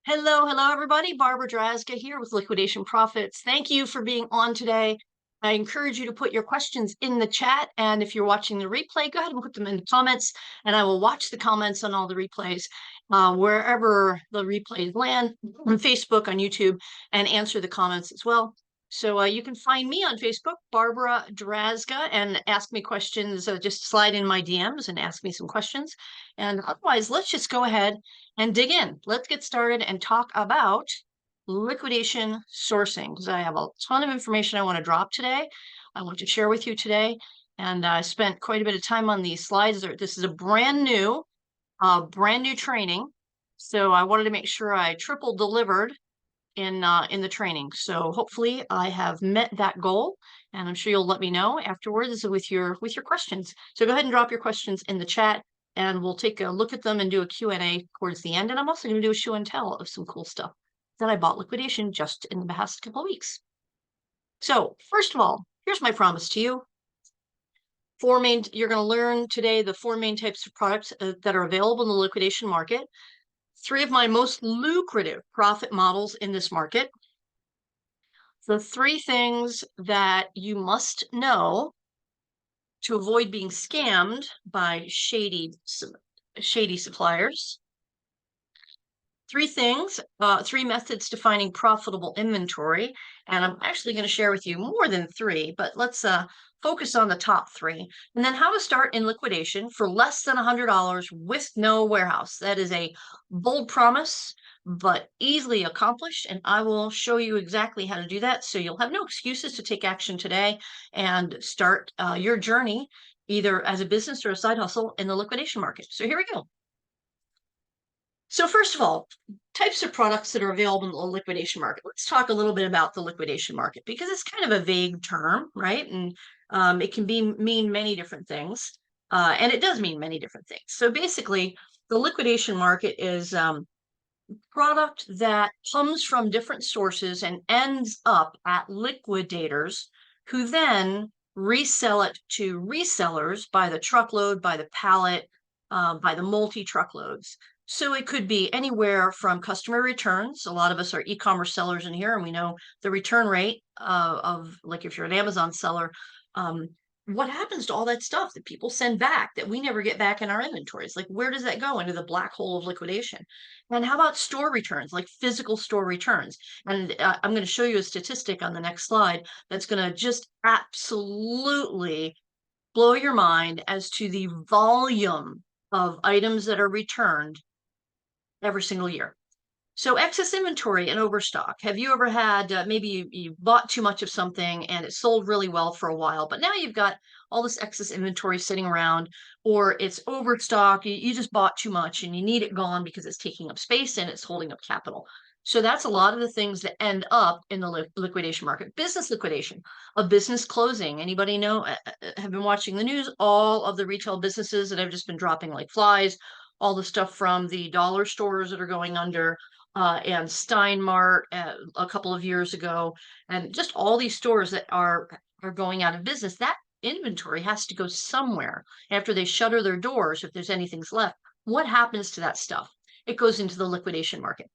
Hello, everybody. Barbara Drazga here with Liquidation Profits. Thank you for being on today. I encourage you to put your questions in the chat. And if you're watching the replay, go ahead and put them in the comments, and I will watch the comments on all the replays, wherever the replays land, on Facebook, on YouTube, and answer the comments as well. So you can find me on Facebook, Barbara Drazga, and ask me questions. Just slide in my DMs and ask me some questions. And otherwise, let's just go ahead and dig in. Let's get started and talk about liquidation sourcing, because I have a ton of information I want to drop today. I want to share with you today. And I spent quite a bit of time on these slides. This is a brand new training. So I wanted to make sure I triple delivered in the training. So hopefully I have met that goal, and I'm sure you'll let me know afterwards with your questions. So go ahead and drop your questions in the chat, and we'll take a look at them and do a Q&A towards the end. And I'm also going to do a show and tell of some cool stuff that I bought liquidation just in the past couple of weeks. So first of all, here's my promise to you. You're going to learn today the 4 main types of products that are available in the liquidation market. 3 of my most lucrative profit models in this market. The 3 things that you must know to avoid being scammed by shady suppliers. 3 methods to finding profitable inventory. And I'm actually going to share with you more than 3, but let's focus on the top 3. And then how to start in liquidation for less than $100 with no warehouse. That is a bold promise, but easily accomplished. And I will show you exactly how to do that. So you'll have no excuses to take action today and start your journey either as a business or a side hustle in the liquidation market. So here we go. So first of all, types of products that are available in the liquidation market. Let's talk a little bit about the liquidation market, because it's kind of a vague term, right? And it can mean many different things. And it does mean many different things. So basically, the liquidation market is product that comes from different sources and ends up at liquidators, who then resell it to resellers by the truckload, by the pallet, by the multi-truckloads. So it could be anywhere from customer returns. A lot of us are e-commerce sellers in here, and we know the return rate of, like, if you're an Amazon seller, what happens to all that stuff that people send back that we never get back in our inventories? Like, where does that go? Into the black hole of liquidation. And how about store returns, like physical store returns? And I'm going to show you a statistic on the next slide that's going to just absolutely blow your mind as to the volume of items that are returned every single year. So excess inventory and overstock. Have you ever had, maybe you bought too much of something and it sold really well for a while, but now you've got all this excess inventory sitting around, or it's overstock, you just bought too much and you need it gone because it's taking up space and it's holding up capital. So that's a lot of the things that end up in the liquidation market. Business liquidation, a business closing. Anybody know, have been watching the news, all of the retail businesses that have just been dropping like flies, all the stuff from the dollar stores that are going under, and Steinmart a couple of years ago, and just all these stores that are going out of business. That inventory has to go somewhere after they shutter their doors. If there's anything's left, what happens to that stuff? It goes into the liquidation market.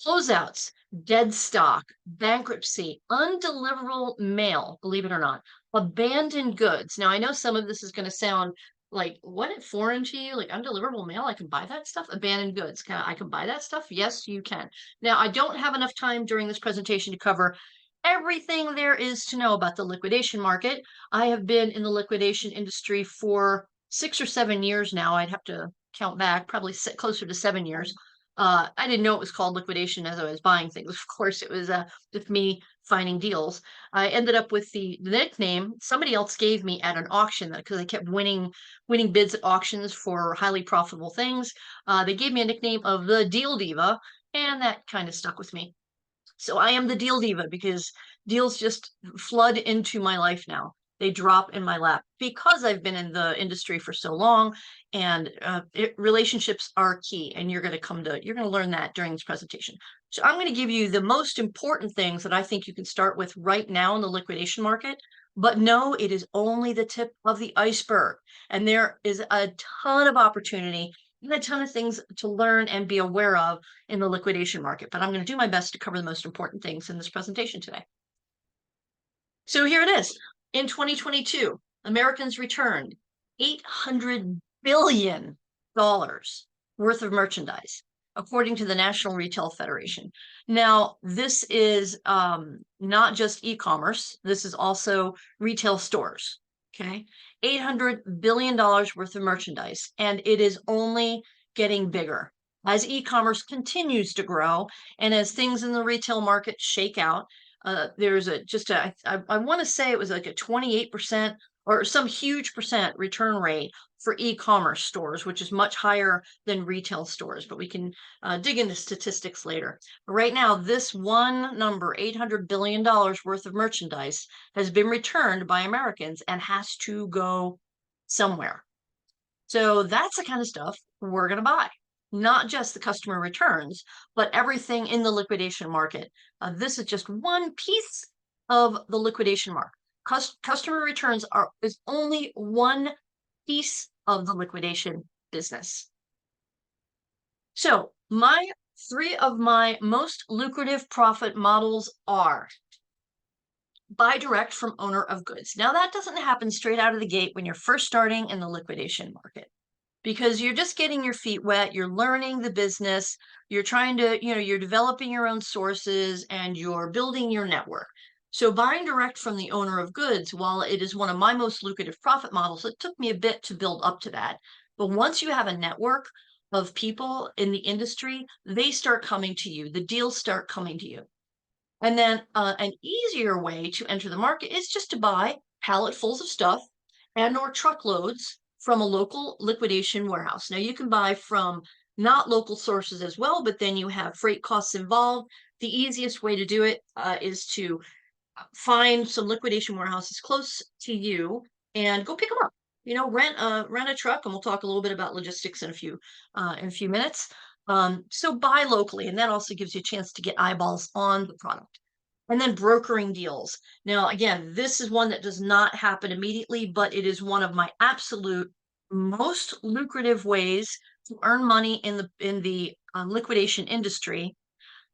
Closeouts, dead stock, bankruptcy, undeliverable mail, believe it or not, abandoned goods. Now, I know some of this is going to sound like, what, foreign to you? Like, undeliverable mail, I can buy that stuff? Abandoned goods, I can buy that stuff? Yes, you can. Now, I don't have enough time during this presentation to cover everything there is to know about the liquidation market. I have been in the liquidation industry for 6 or 7 years now. I'd have to count back, probably closer to 7 years. I didn't know it was called liquidation as I was buying things. Of course, it was just me finding deals. I ended up with the nickname somebody else gave me at an auction, because I kept winning bids at auctions for highly profitable things. They gave me a nickname of the Deal Diva, and that kind of stuck with me. So I am the Deal Diva because deals just flood into my life now. They drop in my lap because I've been in the industry for so long, and relationships are key. And you're going to learn that during this presentation. So I'm going to give you the most important things that I think you can start with right now in the liquidation market. But no, it is only the tip of the iceberg. And there is a ton of opportunity and a ton of things to learn and be aware of in the liquidation market, but I'm going to do my best to cover the most important things in this presentation today. So here it is. In 2022, Americans returned $800 billion worth of merchandise, according to the National Retail Federation. Now, this is not just e-commerce. This is also retail stores, okay? $800 billion worth of merchandise, and it is only getting bigger. As e-commerce continues to grow and as things in the retail market shake out, there's I want to say it was like a 28% or some huge percent return rate for e-commerce stores, which is much higher than retail stores, but we can dig into statistics later. But right now, this one number, $800 billion worth of merchandise, has been returned by Americans and has to go somewhere. So that's the kind of stuff we're going to buy. Not just the customer returns, but everything in the liquidation market. This is just one piece of the liquidation market. Customer returns is only one piece of the liquidation business. So three of my most lucrative profit models are: buy direct from owner of goods. Now that doesn't happen straight out of the gate when you're first starting in the liquidation market, because you're just getting your feet wet, you're learning the business, you're trying to, you're developing your own sources and you're building your network. So buying direct from the owner of goods, while it is one of my most lucrative profit models, it took me a bit to build up to that. But once you have a network of people in the industry, they start coming to you, the deals start coming to you. And then an easier way to enter the market is just to buy palletfuls of stuff and or truckloads from a local liquidation warehouse. Now you can buy from not local sources as well, but then you have freight costs involved. The easiest way to do it is to find some liquidation warehouses close to you and go pick them up. Rent a truck, and we'll talk a little bit about logistics in a few minutes. So buy locally, and that also gives you a chance to get eyeballs on the product. And then brokering deals. Now, again, this is one that does not happen immediately, but it is one of my absolute most lucrative ways to earn money in the liquidation industry,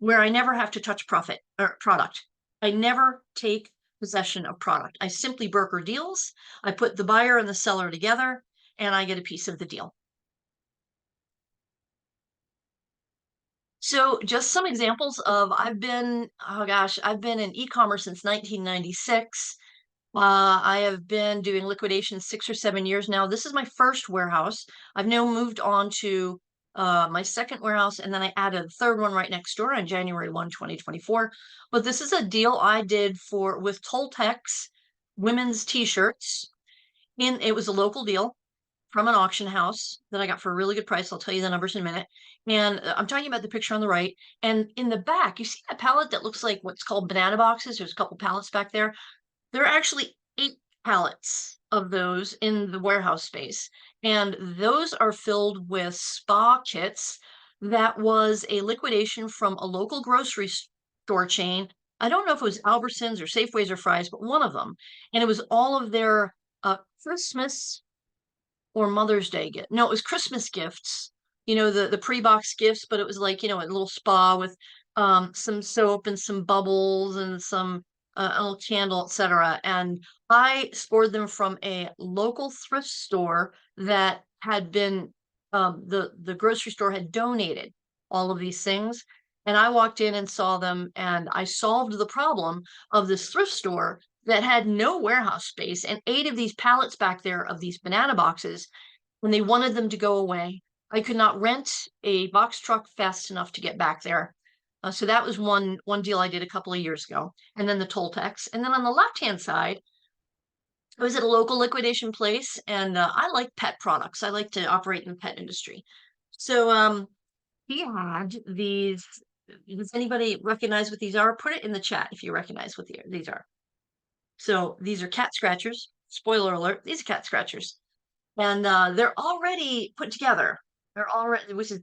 where I never have to touch profit or product. I never take possession of product. I simply broker deals. I put the buyer and the seller together, and I get a piece of the deal. So just some examples of I've been in e-commerce since 1996. I have been doing liquidation 6 or 7 years now. This is my first warehouse. I've now moved on to my second warehouse, and then I added a third one right next door on January 1, 2024. But this is a deal I did with Toltex women's t-shirts. It was a local deal from an auction house that I got for a really good price. I'll tell you the numbers in a minute. And I'm talking about the picture on the right. And in the back, you see that pallet that looks like what's called banana boxes? There's a couple pallets back there. There are actually 8 pallets of those in the warehouse space. And those are filled with spa kits. That was a liquidation from a local grocery store chain. I don't know if it was Albertsons or Safeways or Fry's, but one of them. And it was all of their Christmas or Mother's Day gift. No, it was Christmas gifts, the pre-box gifts, but it was like, a little spa with some soap and some bubbles and some a little candle, etc. And I scored them from a local thrift store that had been the grocery store had donated all of these things. And I walked in and saw them, and I solved the problem of this thrift store that had no warehouse space and 8 of these pallets back there of these banana boxes. When they wanted them to go away, I could not rent a box truck fast enough to get back there. So that was one deal I did a couple of years ago. And then the Toltex. And then on the left-hand side, I was at a local liquidation place, and I like pet products. I like to operate in the pet industry. So he had these. Does anybody recognize what these are? Put it in the chat if you recognize what these are. So these are cat scratchers. Spoiler alert, these are cat scratchers. And they're already put together. They're already, which is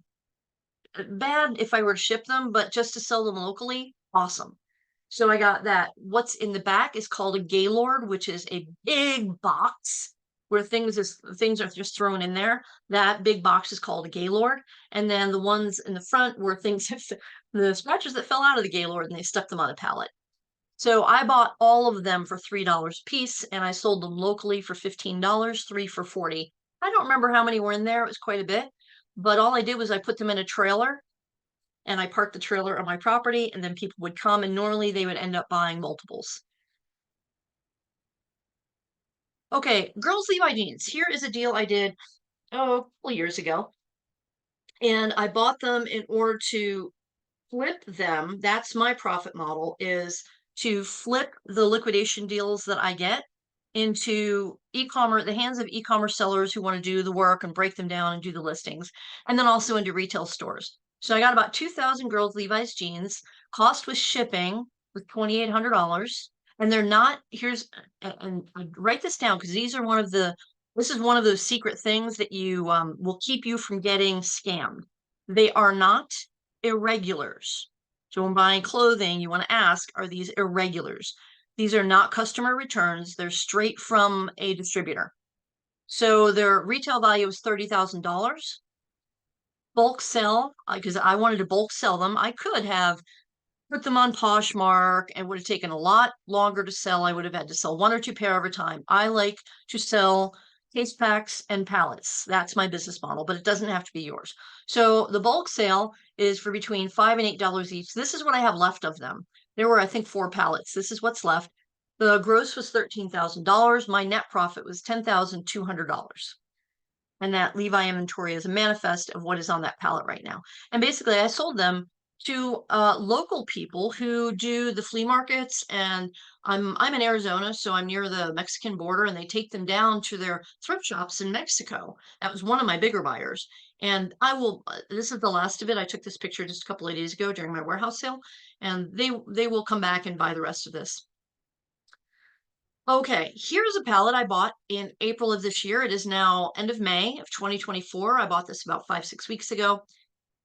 bad if I were to ship them, but just to sell them locally, awesome. So I got that. What's in the back is called a Gaylord, which is a big box where things are just thrown in there. That big box is called a Gaylord, and then the ones in the front were things the scratchers that fell out of the Gaylord and they stuck them on a pallet. So I bought all of them for $3 a piece, and I sold them locally for $15, three for 40. I don't remember how many were in there. It was quite a bit, but all I did was I put them in a trailer and I parked the trailer on my property, and then people would come, and normally they would end up buying multiples. Okay, girls Levi jeans. Here is a deal I did, oh, a couple years ago, and I bought them in order to flip them. That's my profit model, is to flip the liquidation deals that I get into e-commerce, the hands of e-commerce sellers who want to do the work and break them down and do the listings, and then also into retail stores. So I got about 2,000 girls Levi's jeans. Cost with shipping was $2,800, and they're not. Here's and I write this down because these are one of the. This is one of those secret things that you will keep you from getting scammed. They are not irregulars. So when buying clothing, you want to ask, are these irregulars? These are not customer returns. They're straight from a distributor. So their retail value is $30,000. Bulk sell, because I wanted to bulk sell them. I could have put them on Poshmark and would have taken a lot longer to sell. I would have had to sell one or two pair at a time. I like to sell case packs and pallets. That's my business model, but it doesn't have to be yours. So the bulk sale is for between $5 and $8 each. This is what I have left of them. There were, I think, 4 pallets. This is what's left. The gross was $13,000. My net profit was $10,200. And that Levi inventory is a manifest of what is on that pallet right now. And basically, I sold them to local people who do the flea markets, and I'm in Arizona, so I'm near the Mexican border, and they take them down to their thrift shops in Mexico. That was one of my bigger buyers, and I will. This is the last of it. I took this picture just a couple of days ago during my warehouse sale, and they will come back and buy the rest of this. Okay, here's a pallet I bought in April of this year. It is now end of May of 2024. I bought this about 5, 6 weeks ago,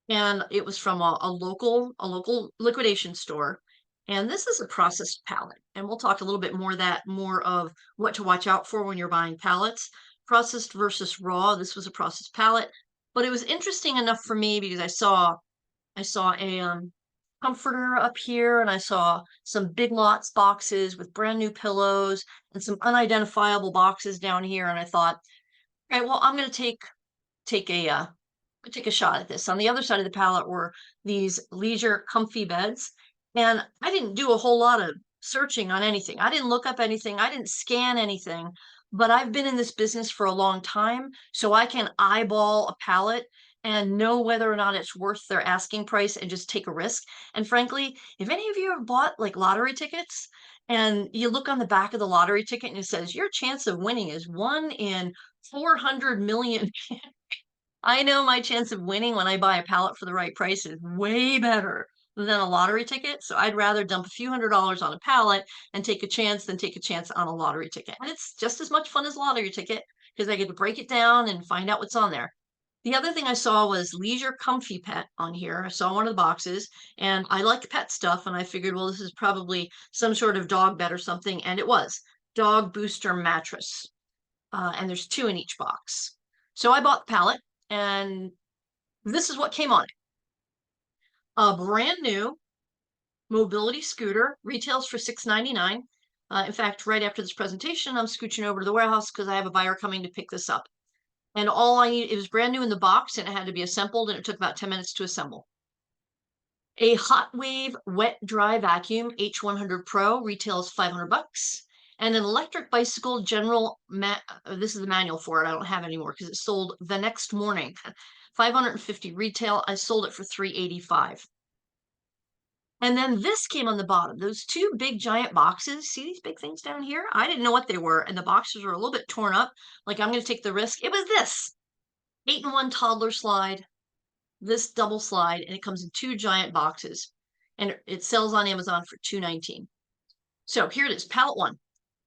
and it was from a local liquidation store. And this is a processed pallet, and we'll talk a little bit more of what to watch out for when you're buying pallets, processed versus raw. This was a processed pallet, but it was interesting enough for me because I saw a comforter up here, and I saw some Big Lots boxes with brand new pillows and some unidentifiable boxes down here, and I thought, okay, well, I'm going to take a shot at this. On the other side of the pallet were these leisure comfy beds, and I didn't do a whole lot of searching on anything. I didn't look up anything. I didn't scan anything, but I've been in this business for a long time, so I can eyeball a pallet and know whether or not it's worth their asking price and just take a risk. And frankly, if any of you have bought like lottery tickets and you look on the back of the lottery ticket and it says your chance of winning is 1 in 400 million. I know my chance of winning when I buy a pallet for the right price is way better than a lottery ticket. So I'd rather dump a few $100s on a pallet and take a chance than take a chance on a lottery ticket. And it's just as much fun as a lottery ticket because I get to break it down and find out what's on there. The other thing I saw was Leisure Comfy Pet on here. I saw one of the boxes, and I like pet stuff, and I figured, well, this is probably some sort of dog bed or something, and it was. Dog Booster Mattress. And there's 2 in each box. So I bought the pallet, and this is what came on it. A brand new mobility scooter, retails for $6.99. In fact, right after this presentation, I'm scooching over to the warehouse because I have a buyer coming to pick this up. And all I need, it was brand new in the box and it had to be assembled, and it took about 10 minutes to assemble. A Hot Wave wet dry vacuum H100 Pro retails $500. And an electric bicycle this is the manual for it. I don't have it anymore because it sold the next morning. 550 retail. I sold it for $385. And then this came on the bottom. Those 2 big giant boxes. See these big things down here? I didn't know what they were, and the boxes were a little bit torn up. Like, I'm going to take the risk. It was this 8-in-1 toddler slide, this double slide, and it comes in 2 giant boxes. And it sells on Amazon for $219. So here it is, pallet 1.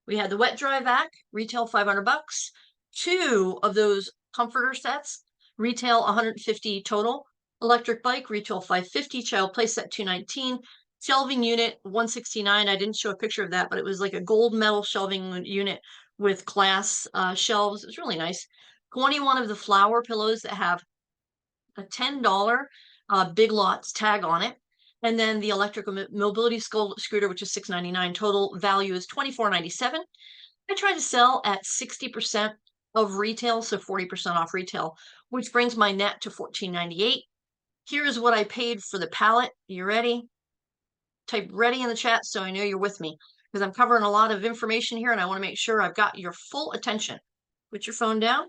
We had the wet dry vac, retail $500. 2 of those comforter sets, retail $150 total. Electric bike, retail $550. Child play set $219. Shelving unit $169. I didn't show a picture of that, but it was like a gold metal shelving unit, with glass shelves. It's really nice. 21 of the flower pillows that have a $10 Big Lots tag on it. And then the electric mobility scooter, which is $6.99. Total value is $24.97. I try to sell at 60% of retail, so 40% off retail, which brings my net to $14.98. Here's what I paid for the pallet. You ready? Type ready in the chat so I know you're with me, because I'm covering a lot of information here and I want to make sure I've got your full attention. Put your phone down.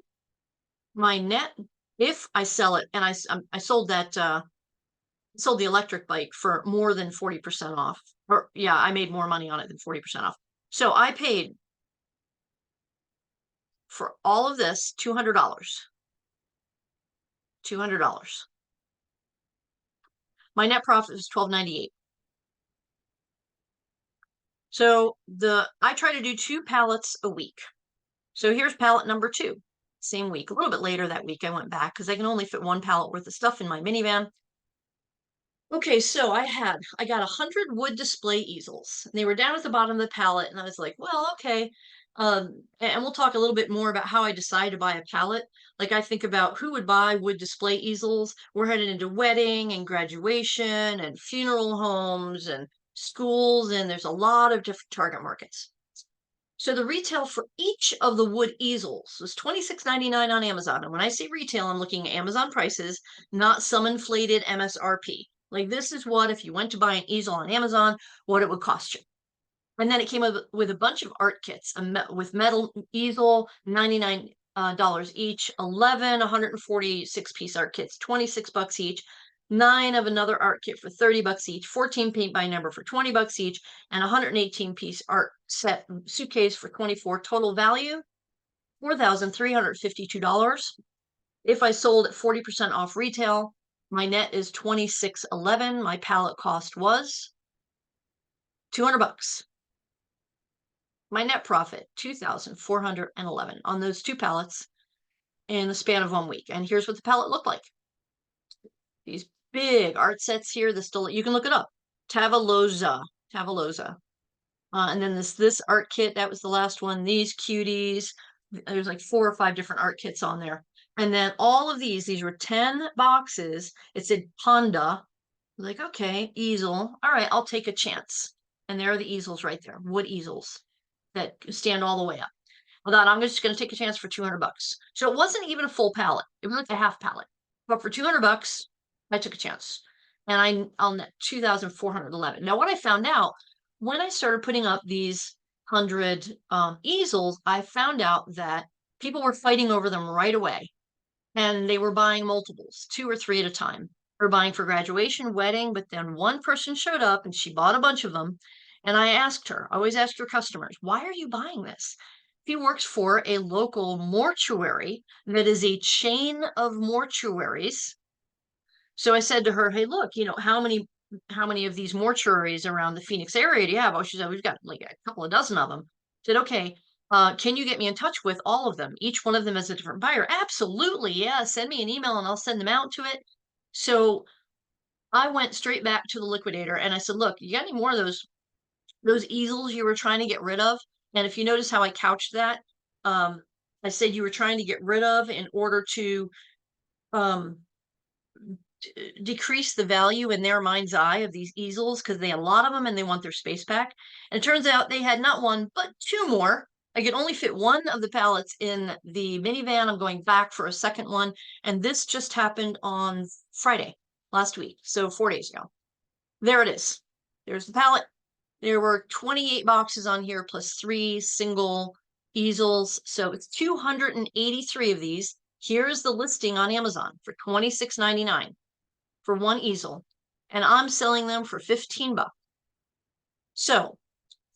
My net, if I sell it, and I sold that sold the electric bike for more than 40% off. Or yeah, I made more money on it than 40% off. So I paid for all of this $200. $200. My net profit is $12.98. So I try to do 2 pallets a week. So here's pallet number 2, same week. A little bit later that week, I went back because I can only fit 1 pallet worth of stuff in my minivan. Okay, so I got 100 wood display easels. And they were down at the bottom of the pallet, and I was like, well, okay. And we'll talk a little bit more about how I decide to buy a pallet. Like I think about who would buy wood display easels. We're headed into wedding and graduation and funeral homes and schools, and there's a lot of different target markets. So the retail for each of the wood easels was $26.99 on Amazon. And when I say retail, I'm looking at Amazon prices, not some inflated MSRP. Like this is what, if you went to buy an easel on Amazon, what it would cost you. And then it came with a bunch of art kits, with metal easel, $99 each, 11 146-piece art kits, $26 each, 9 of another art kit for $30 each, 14 paint by number for $20 each, and 118-piece art set suitcase for $24. Total value, $4,352. If I sold at 40% off retail, my net is $26.11. My pallet cost was $200. My net profit, $2,411 on those 2 pallets in the span of 1 week. And here's what the pallet looked like. These big art sets here, you can look it up. Tavaloza. And then this art kit, that was the last one. These cuties, there's like 4 or 5 different art kits on there. And then all of these were 10 boxes. It said Honda. Like, okay, easel. All right, I'll take a chance. And there are the easels right there, wood easels that stand all the way up. Well, I'm just going to take a chance for $200. So it wasn't even a full pallet. It was like a half pallet. But for $200, I took a chance. And I'll net 2,411. Now, what I found out when I started putting up these 100 easels, I found out that people were fighting over them right away. And they were buying multiples, 2 or 3 at a time. They were buying for graduation, wedding, but then one person showed up and she bought a bunch of them. And I asked her, I always ask your customers, why are you buying this? She works for a local mortuary that is a chain of mortuaries. So I said to her, hey, look, how many of these mortuaries around the Phoenix area do you have? Oh, she said, we've got like a couple of dozen of them. I said, okay, can you get me in touch with all of them? Each one of them is a different buyer. Absolutely. Yeah. Send me an email and I'll send them out to it. So I went straight back to the liquidator and I said, look, you got any more of those easels you were trying to get rid of? And if you notice how I couched that, I said you were trying to get rid of in order to decrease the value in their mind's eye of these easels because they had a lot of them and they want their space back. And it turns out they had not 1, but 2 more. I could only fit 1 of the pallets in the minivan. I'm going back for a second one. And this just happened on Friday last week. So 4 days ago. There it is. There's the pallet. There were 28 boxes on here plus 3 single easels. So it's 283 of these. Here's the listing on Amazon for $26.99 for 1 easel. And I'm selling them for $15. So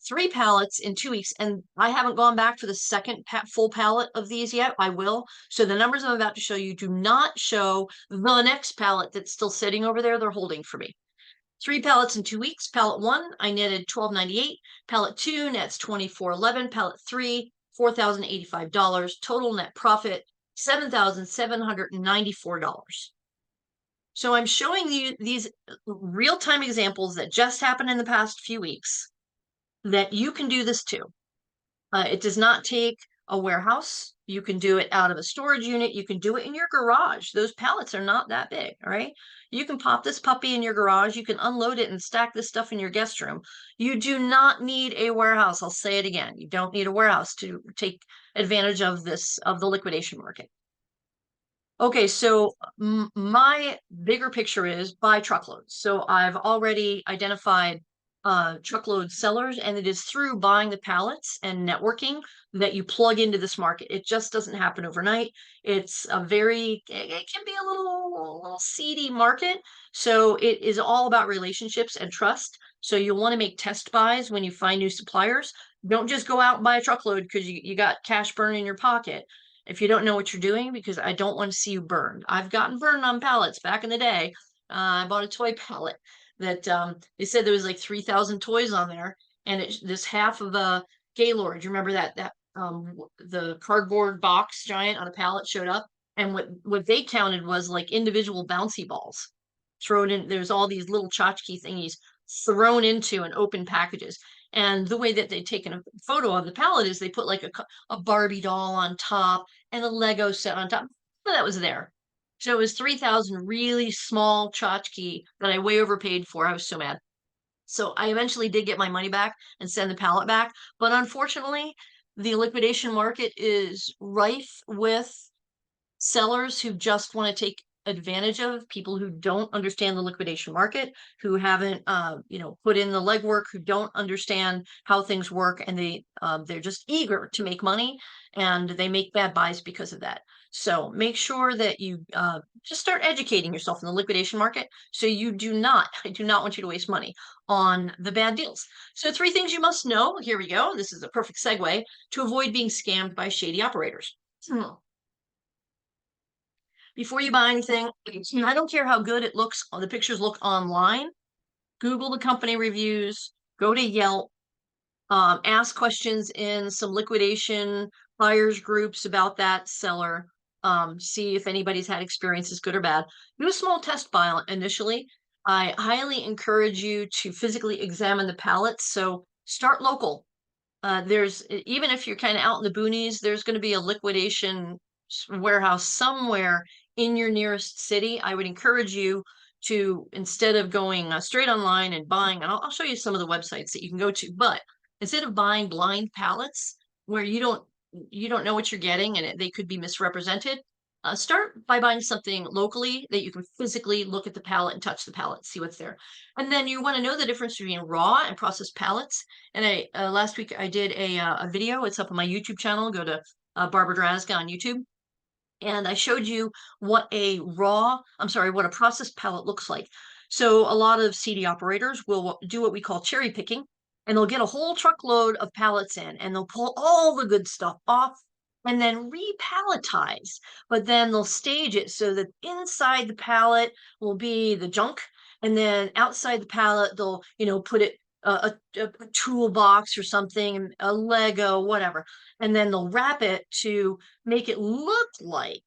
3 pallets in 2 weeks. And I haven't gone back for the second full pallet of these yet. I will. So the numbers I'm about to show you do not show the next pallet that's still sitting over there. They're holding for me. 3 pallets in 2 weeks. Pallet 1, I netted $12.98. Pallet 2 nets $24.11. Pallet 3, $4,085. Total net profit, $7,794. So I'm showing you these real-time examples that just happened in the past few weeks that you can do this too. It does not take a warehouse. You can do it out of a storage unit. You can do it in your garage. Those pallets are not that big, all right? You can pop this puppy in your garage. You can unload it and stack this stuff in your guest room. You do not need a warehouse. I'll say it again. You don't need a warehouse to take advantage of this, of the liquidation market. Okay, so my bigger picture is buy truckloads. So I've already identified truckload sellers, and it is through buying the pallets and networking that you plug into this market. It just doesn't happen overnight. It's a very, it can be a little seedy market. So it is all about relationships and trust. So you'll want to make test buys when you find new suppliers. Don't just go out and buy a truckload because you got cash burn in your pocket if you don't know what you're doing, because I don't want to see you burned. I've gotten burned on pallets back in the day. I bought a toy pallet that they said there was like 3,000 toys on there, and this half of a Gaylord. You remember that the cardboard box giant on a pallet showed up, and what they counted was like individual bouncy balls thrown in. There's all these little tchotchke thingies thrown into and open packages. And the way that they'd taken a photo of the pallet is they put like a Barbie doll on top and a Lego set on top. But that was there. So it was 3,000 really small tchotchke that I way overpaid for. I was so mad. So I eventually did get my money back and send the pallet back. But unfortunately, the liquidation market is rife with sellers who just want to take advantage of people who don't understand the liquidation market, who haven't put in the legwork, who don't understand how things work, and they're just eager to make money, and they make bad buys because of that. So make sure that you just start educating yourself in the liquidation market, so you do not, I do not want you to waste money on the bad deals. So 3 things you must know. Here we go. This is a perfect segue to avoid being scammed by shady operators. Before you buy anything, I don't care how good it looks, the pictures look online. Google the company reviews, go to Yelp, ask questions in some liquidation buyers groups about that seller. See if anybody's had experiences, good or bad. Do a small test buy initially. I highly encourage you to physically examine the pallets. So start local. There's, even if you're kind of out in the boonies, there's going to be a liquidation warehouse somewhere in your nearest city. I would encourage you to, instead of going straight online and buying, and I'll show you some of the websites that you can go to, but instead of buying blind pallets where you don't know what you're getting and they could be misrepresented, start by buying something locally that you can physically look at the pallet and touch the pallet, see what's there. And then you want to know the difference between raw and processed pallets. And I last week I did a video. It's up on my YouTube channel. Go to Barbara Drazga on YouTube. And I showed you what what a processed pallet looks like. So a lot of CD operators will do what we call cherry picking, and they'll get a whole truckload of pallets in, and they'll pull all the good stuff off and then repalletize. But then they'll stage it so that inside the pallet will be the junk, and then outside the pallet they'll put it a toolbox or something, a Lego, whatever, and then they'll wrap it to make it look like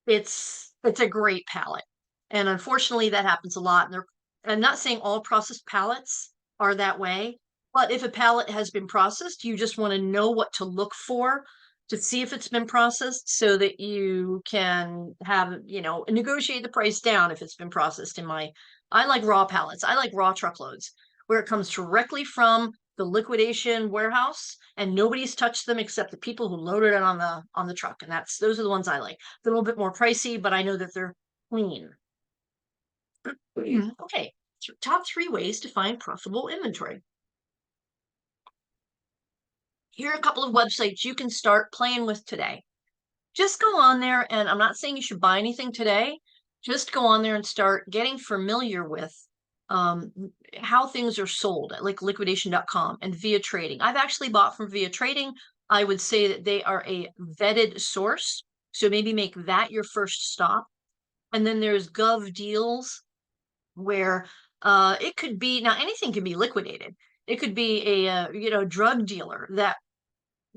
it's a great pallet. And unfortunately, that happens a lot. And I'm not saying all processed pallets are that way, but if a pallet has been processed, you just want to know what to look for to see if it's been processed so that you can have, negotiate the price down if it's been processed. I like raw pallets. I like raw truckloads where it comes directly from the liquidation warehouse and nobody's touched them except the people who loaded it on the truck. And those are the ones I like. They're a little bit more pricey, but I know that they're clean. Okay, top 3 ways to find profitable inventory. Here are a couple of websites you can start playing with today. Just go on there, and I'm not saying you should buy anything today. Just go on there and start getting familiar with how things are sold, like liquidation.com and Via Trading. I've actually bought from Via Trading. I would say that they are a vetted source. So maybe make that your first stop. And then there's Gov Deals, where it could be, now anything can be liquidated. It could be a drug dealer that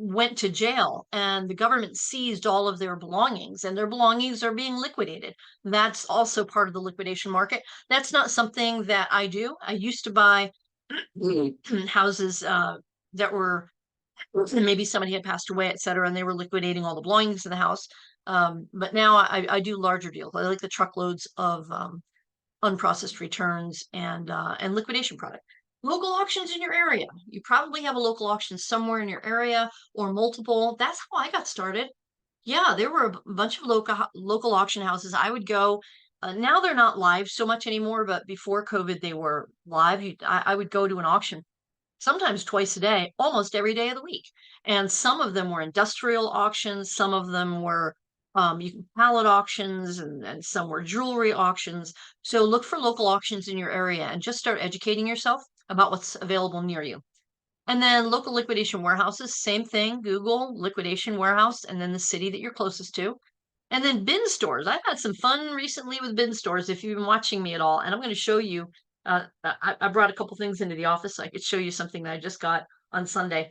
went to jail and the government seized all of their belongings and their belongings are being liquidated. That's also part of the liquidation market. That's not something that I do. I used to buy houses that were and maybe somebody had passed away, et cetera, and they were liquidating all the belongings in the house. But now I do larger deals. I like the truckloads of unprocessed returns and liquidation product. Local auctions in your area. You probably have a local auction somewhere in your area or multiple. That's how I got started. Yeah, there were a bunch of local auction houses. I would go. Now they're not live so much anymore, but before COVID, they were live. I would go to an auction sometimes twice a day, almost every day of the week. And some of them were industrial auctions, some of them were pallet auctions, and some were jewelry auctions. So look for local auctions in your area and just start educating yourself about what's available near you. And then local liquidation warehouses, same thing. Google liquidation warehouse and then the city that you're closest to. And then bin stores. I've had some fun recently with bin stores if you've been watching me at all. And I'm going to show you. I brought a couple things into the office so I could show you something that I just got on Sunday.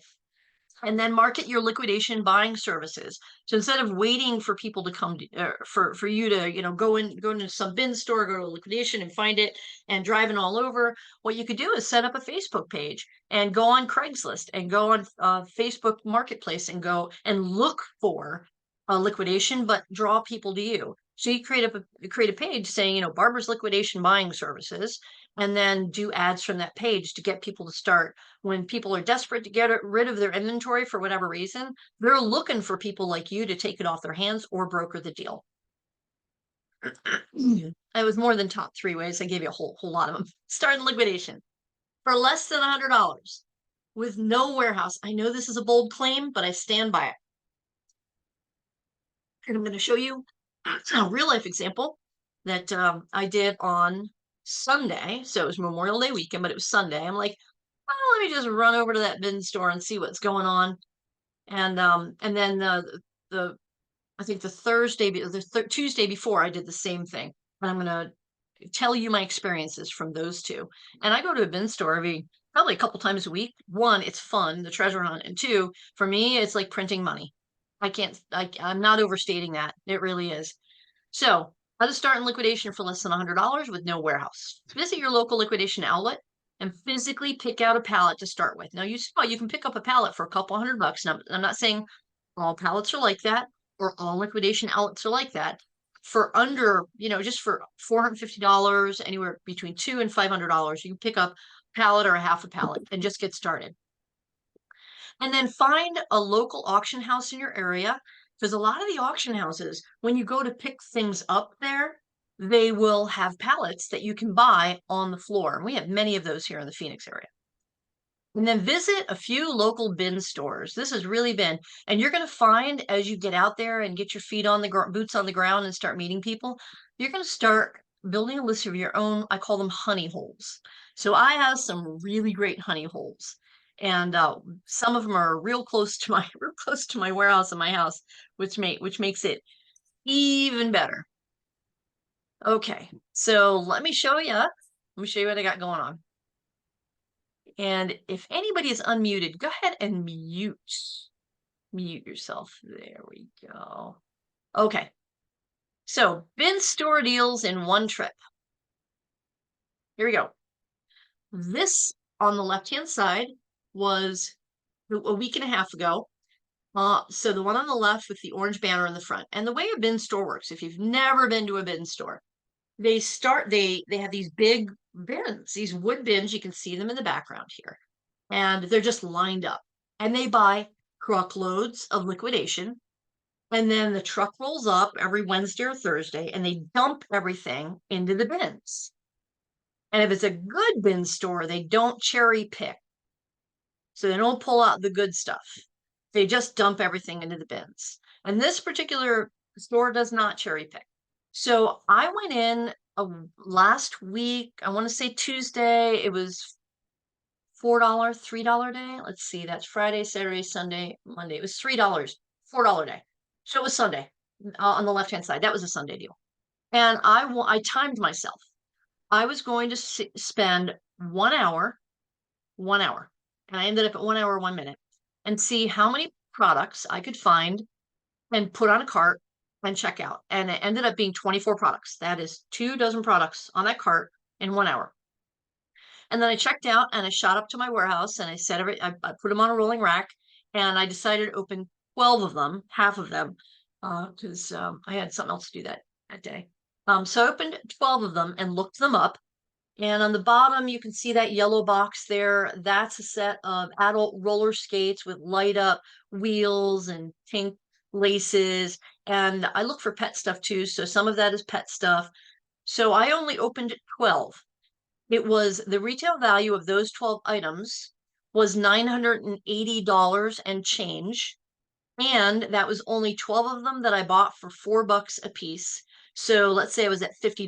And then market your liquidation buying services. So instead of waiting for people to come to, for you to go into some bin store, go to liquidation and find it and driving all over, what you could do is set up a Facebook page and go on Craigslist and go on Facebook Marketplace and go and look for a liquidation, but draw people to you. So you create a page saying, Barbara's liquidation buying services, and then do ads from that page to get people to start. When people are desperate to get rid of their inventory for whatever reason, they're looking for people like you to take it off their hands or broker the deal. It was more than top 3 ways. I gave you a whole lot of them. Start in liquidation for less than $100 with no warehouse. I know this is a bold claim, but I stand by it. And I'm going to show you a real life example that I did on Sunday. So it was Memorial Day weekend, but it was Sunday. I'm like, well, let me just run over to that bin store and see what's going on. And then I think the Tuesday before I did the same thing. And I'm gonna tell you my experiences from those two. And I go to a bin store probably a couple times a week. One, it's fun, the treasure hunt, and two, for me, it's like printing money. I'm not overstating that. It really is. So how to start in liquidation for less than $100 with no warehouse. Visit your local liquidation outlet and physically pick out a pallet to start with. Now you can pick up a pallet for a couple $100. Now I'm not saying all pallets are like that or all liquidation outlets are like that. For under, just for $450, anywhere between $200 and $500, you can pick up a pallet or a half a pallet and just get started. And then find a local auction house in your area, because a lot of the auction houses, when you go to pick things up there, they will have pallets that you can buy on the floor. And we have many of those here in the Phoenix area. And then visit a few local bin stores. This has really been, and you're going to find as you get out there and get your feet on the boots on the ground and start meeting people, you're going to start building a list of your own. I call them honey holes. So I have some really great honey holes, and some of them are real close to my warehouse and my house, which makes it even better. Okay, so let me show you. Let me show you what I got going on. And if anybody is unmuted, go ahead and mute yourself. There we go. Okay. So bin store deals in one trip. Here we go. This on the left-hand side was a week and a half ago. So the one on the left with the orange banner in the front. And the way a bin store works, if you've never been to a bin store, they have these big bins, these wood bins. You can see them in the background here. And they're just lined up. And they buy truckloads of liquidation. And then the truck rolls up every Wednesday or Thursday and they dump everything into the bins. And if it's a good bin store, they don't cherry pick. So they don't pull out the good stuff. They just dump everything into the bins. And this particular store does not cherry pick. So I went in last week, I want to say Tuesday, it was $4, $3 day. Let's see, that's Friday, Saturday, Sunday, Monday. It was $3, $4 day. So it was Sunday on the left-hand side. That was a Sunday deal. And I timed myself. I was going to spend 1 hour, and I ended up at 1 hour, 1 minute, and see how many products I could find and put on a cart and check out. And it ended up being 24 products. That is 2 dozen products on that cart in 1 hour. And then I checked out and I shot up to my warehouse and I put them on a rolling rack and I decided to open 12 of them, half of them, because I had something else to do that day. So I opened 12 of them and looked them up. And on the bottom, you can see that yellow box there. That's a set of adult roller skates with light up wheels and pink laces. And I look for pet stuff too. So some of that is pet stuff. So I only opened 12. It was the retail value of those 12 items was $980 and change. And that was only 12 of them that I bought for $4 a piece. So let's say I was at $50.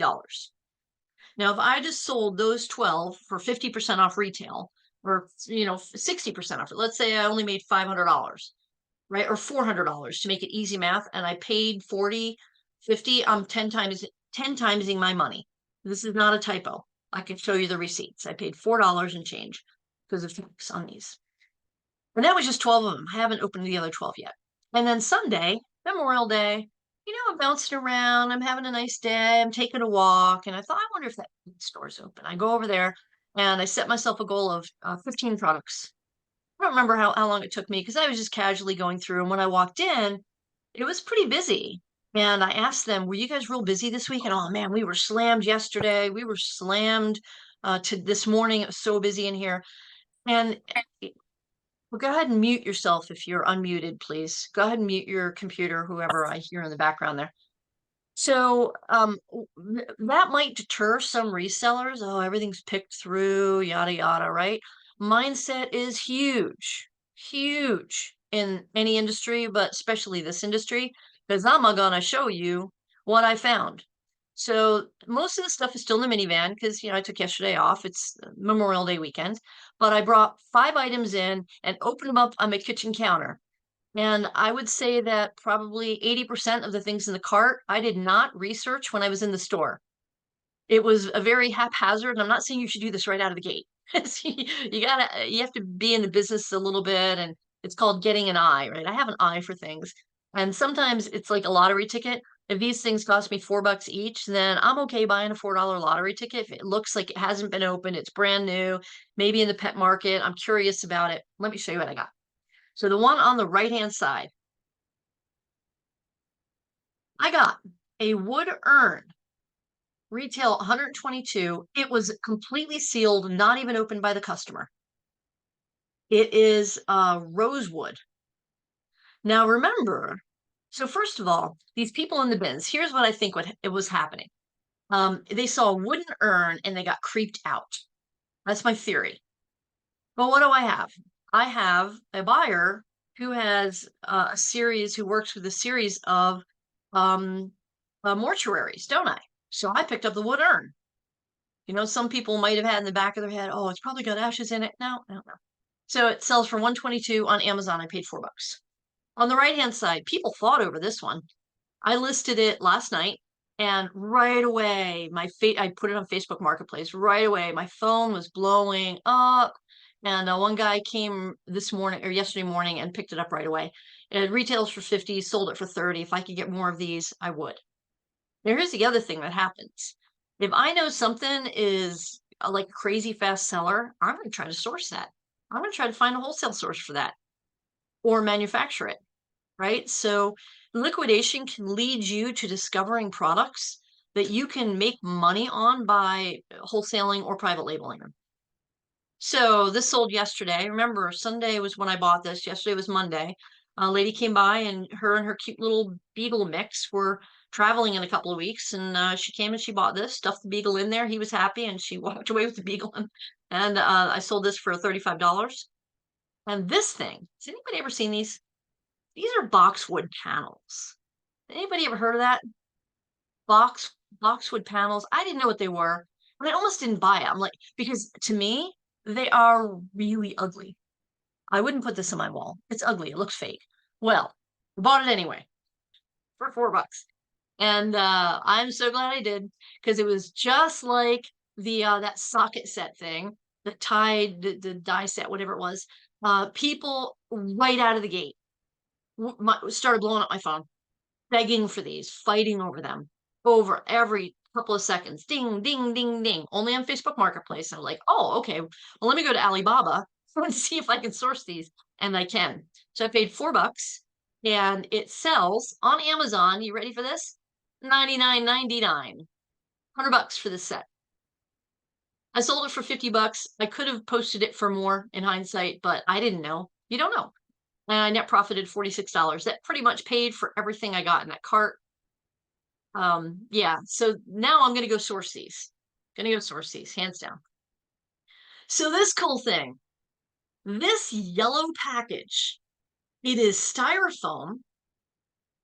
Now, if I just sold those 12 for 50% off retail, or 60% off, let's say I only made $500, right? Or $400 to make it easy math, and I paid 40, 50, I'm 10 timesing my money. This is not a typo. I can show you the receipts. I paid $4 and change because of tax on these. And that was just 12 of them. I haven't opened the other 12 yet. And then Sunday, Memorial Day, I'm bouncing around. I'm having a nice day. I'm taking a walk. And I thought, I wonder if that store's open. I go over there and I set myself a goal of 15 products. I don't remember how long it took me because I was just casually going through. And when I walked in, it was pretty busy. And I asked them, were you guys real busy this week? And oh man, we were slammed yesterday. We were slammed to this morning. It was so busy in here. And well, go ahead and mute yourself if you're unmuted, please. Go ahead and mute your computer, whoever I hear in the background there. So that might deter some resellers. Oh, everything's picked through, yada, yada, right? Mindset is huge, huge in any industry, but especially this industry, because I'm going to show you what I found. So most of the stuff is still in the minivan because, I took yesterday off. It's Memorial Day weekend, but I brought 5 items in and opened them up on my kitchen counter. And I would say that probably 80% of the things in the cart, I did not research when I was in the store. It was a very haphazard, and I'm not saying you should do this right out of the gate. You have to be in the business a little bit, and it's called getting an eye, right? I have an eye for things. And sometimes it's like a lottery ticket. If these things cost me $4 each, then I'm okay buying a $4 lottery ticket. If it looks like it hasn't been opened, it's brand new, maybe in the pet market, I'm curious about it. Let me show you what I got. So the one on the right-hand side, I got a wood urn, retail 122. It was completely sealed, not even opened by the customer. It is rosewood. Now remember, so first of all, these people in the bins, here's what I think it was happening. They saw a wooden urn and they got creeped out. That's my theory. But what do I have? I have a buyer who has who works with a series of mortuaries, don't I? So I picked up the wood urn. Some people might have had in the back of their head, oh, it's probably got ashes in it. No, no, no. So it sells for $122 on Amazon. I paid $4. On the right-hand side, people fought over this one. I listed it last night, and right away, I put it on Facebook Marketplace. Right away, my phone was blowing up. And one guy came this morning or yesterday morning and picked it up right away. It retails for 50, sold it for 30. If I could get more of these, I would. Now, here's the other thing that happens. If I know something is like a crazy fast seller, I'm going to try to source that. I'm going to try to find a wholesale source for that or manufacture it, right? So liquidation can lead you to discovering products that you can make money on by wholesaling or private labeling them. So this sold yesterday. Remember, Sunday was when I bought this. Yesterday was Monday. A lady came by and her cute little beagle mix were traveling in a couple of weeks. And she came and she bought this, stuffed the beagle in there. He was happy and she walked away with the beagle. And I sold this for $35. And this thing, has anybody ever seen these? These are boxwood panels. Anybody ever heard of that? Boxwood panels. I didn't know what they were. And I almost didn't buy it. I'm like, because to me, they are really ugly. I wouldn't put this on my wall. It's ugly. It looks fake. Well, I bought it anyway for $4. And I'm so glad I did because it was just like the that socket set thing, the die set, whatever it was. People right out of the gate started blowing up my phone, begging for these, fighting over them, over every couple of seconds. Ding, ding, ding, ding. Only on Facebook Marketplace. I'm like, oh, okay. Well, let me go to Alibaba Let's see if I can source these, and I can. So I paid $4 and it sells on Amazon. You ready for this? 99.99. $100 for this set. I sold it for $50. I could have posted it for more in hindsight, but I didn't know. You don't know. And I net profited $46. That pretty much paid for everything I got in that cart. Yeah, so now I'm gonna go source these. Gonna go source these, hands down. So this cool thing, this yellow package, it is styrofoam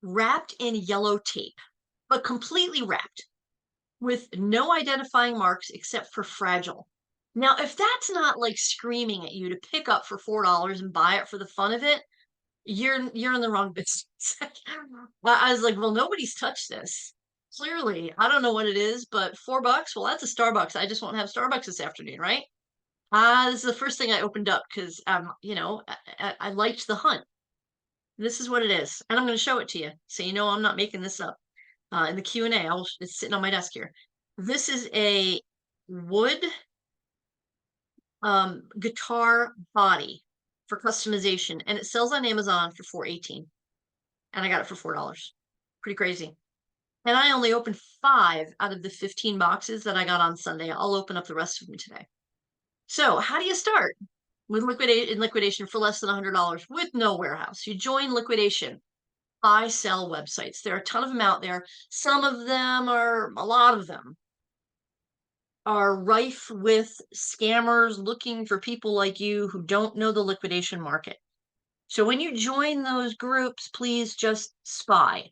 wrapped in yellow tape, but completely wrapped with no identifying marks except for fragile. Now, if that's not like screaming at you to pick up for $4 and buy it for the fun of it, you're in the wrong business. I was like, well, nobody's touched this. Clearly, I don't know what it is, but $4. Well, that's a Starbucks. I just won't have Starbucks this afternoon, right? This is the first thing I opened up because I liked the hunt. This is what it is, and I'm going to show it to you, so you know I'm not making this up. In the Q&A, it's sitting on my desk here. This is a wood guitar body for customization, and it sells on Amazon for $4.18, and I got it for $4. Pretty crazy. And I only opened 5 out of the 15 boxes that I got on Sunday. I'll open up the rest of them today. So how do you start with liquidation for less than $100 with no warehouse? You join liquidation. Buy, sell websites. There are a ton of them out there. Some of them are, a lot of them are rife with scammers looking for people like you who don't know the liquidation market. So when you join those groups, please just spy.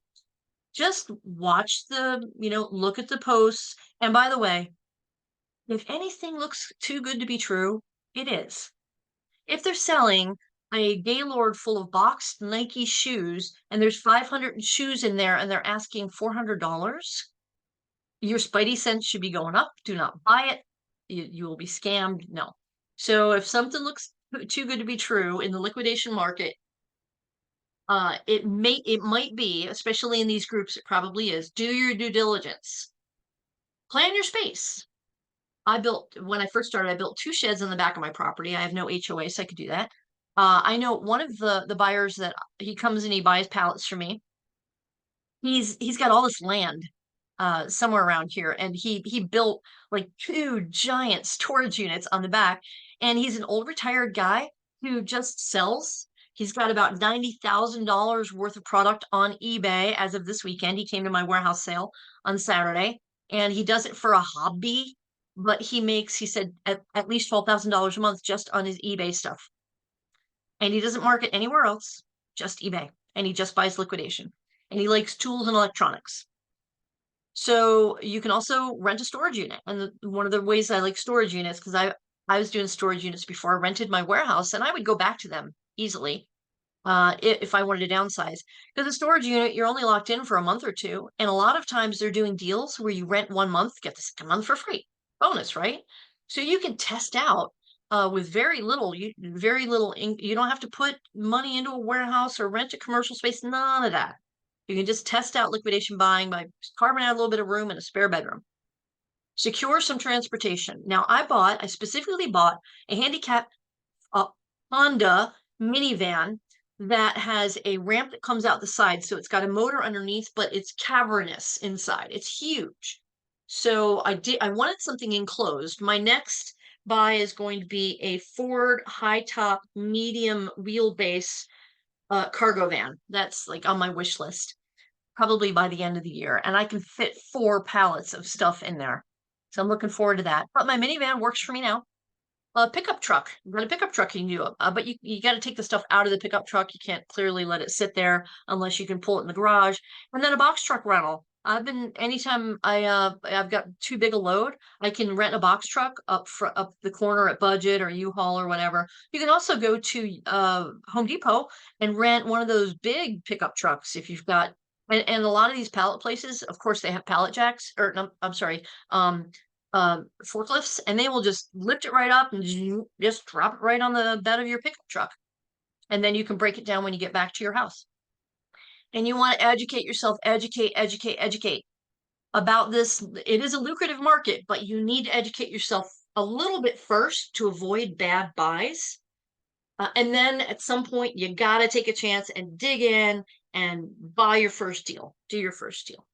Just watch look at the posts. And by the way, if anything looks too good to be true, it is. If they're selling a Gaylord full of boxed Nike shoes and there's 500 shoes in there and they're asking $400, your spidey sense should be going up. Do not buy it. You will be scammed. No. So if something looks too good to be true in the liquidation market, it might be, especially in these groups, it probably is. Do your due diligence. Plan your space. When I first started, I built 2 sheds on the back of my property. I have no HOA, so I could do that. I know one of the buyers that he comes and he buys pallets from me. He's got all this land somewhere around here, and he built like 2 giant storage units on the back. And he's an old retired guy who just sells. He's got about $90,000 worth of product on eBay as of this weekend. He came to my warehouse sale on Saturday, and he does it for a hobby, but he makes, he said, at least $12,000 a month just on his eBay stuff. And he doesn't market anywhere else, just eBay. And he just buys liquidation. And he likes tools and electronics. So you can also rent a storage unit. And one of the ways I like storage units, because I was doing storage units before I rented my warehouse, and I would go back to them easily if I wanted to downsize. Because a storage unit, you're only locked in for a month or two. And a lot of times they're doing deals where you rent 1 month, get the second month for free. Bonus, right? So you can test out with very little. You don't have to put money into a warehouse or rent a commercial space. None of that. You can just test out liquidation buying by carving out a little bit of room in a spare bedroom. Secure some transportation. Now, I specifically bought a handicap Honda minivan that has a ramp that comes out the side. So it's got a motor underneath, but it's cavernous inside. It's huge. So I wanted something enclosed. My next buy is going to be a Ford high top medium wheelbase cargo van. That's like on my wish list, probably by the end of the year. And I can fit 4 pallets of stuff in there. So I'm looking forward to that. But my minivan works for me now. A pickup truck. You've got a pickup truck you can do, but you got to take the stuff out of the pickup truck. You can't clearly let it sit there unless you can pull it in the garage. And then a box truck rental. Anytime I've got too big a load, I can rent a box truck up the corner at Budget or U-Haul or whatever. You can also go to Home Depot and rent one of those big pickup trucks if you've got. And a lot of these pallet places, of course, they have pallet jacks, or no, I'm sorry, forklifts, and they will just lift it right up and just drop it right on the bed of your pickup truck. And then you can break it down when you get back to your house. And you want to educate yourself, educate about this. It is a lucrative market, but you need to educate yourself a little bit first to avoid bad buys. And then at some point, you got to take a chance and dig in and buy your first deal, do your first deal.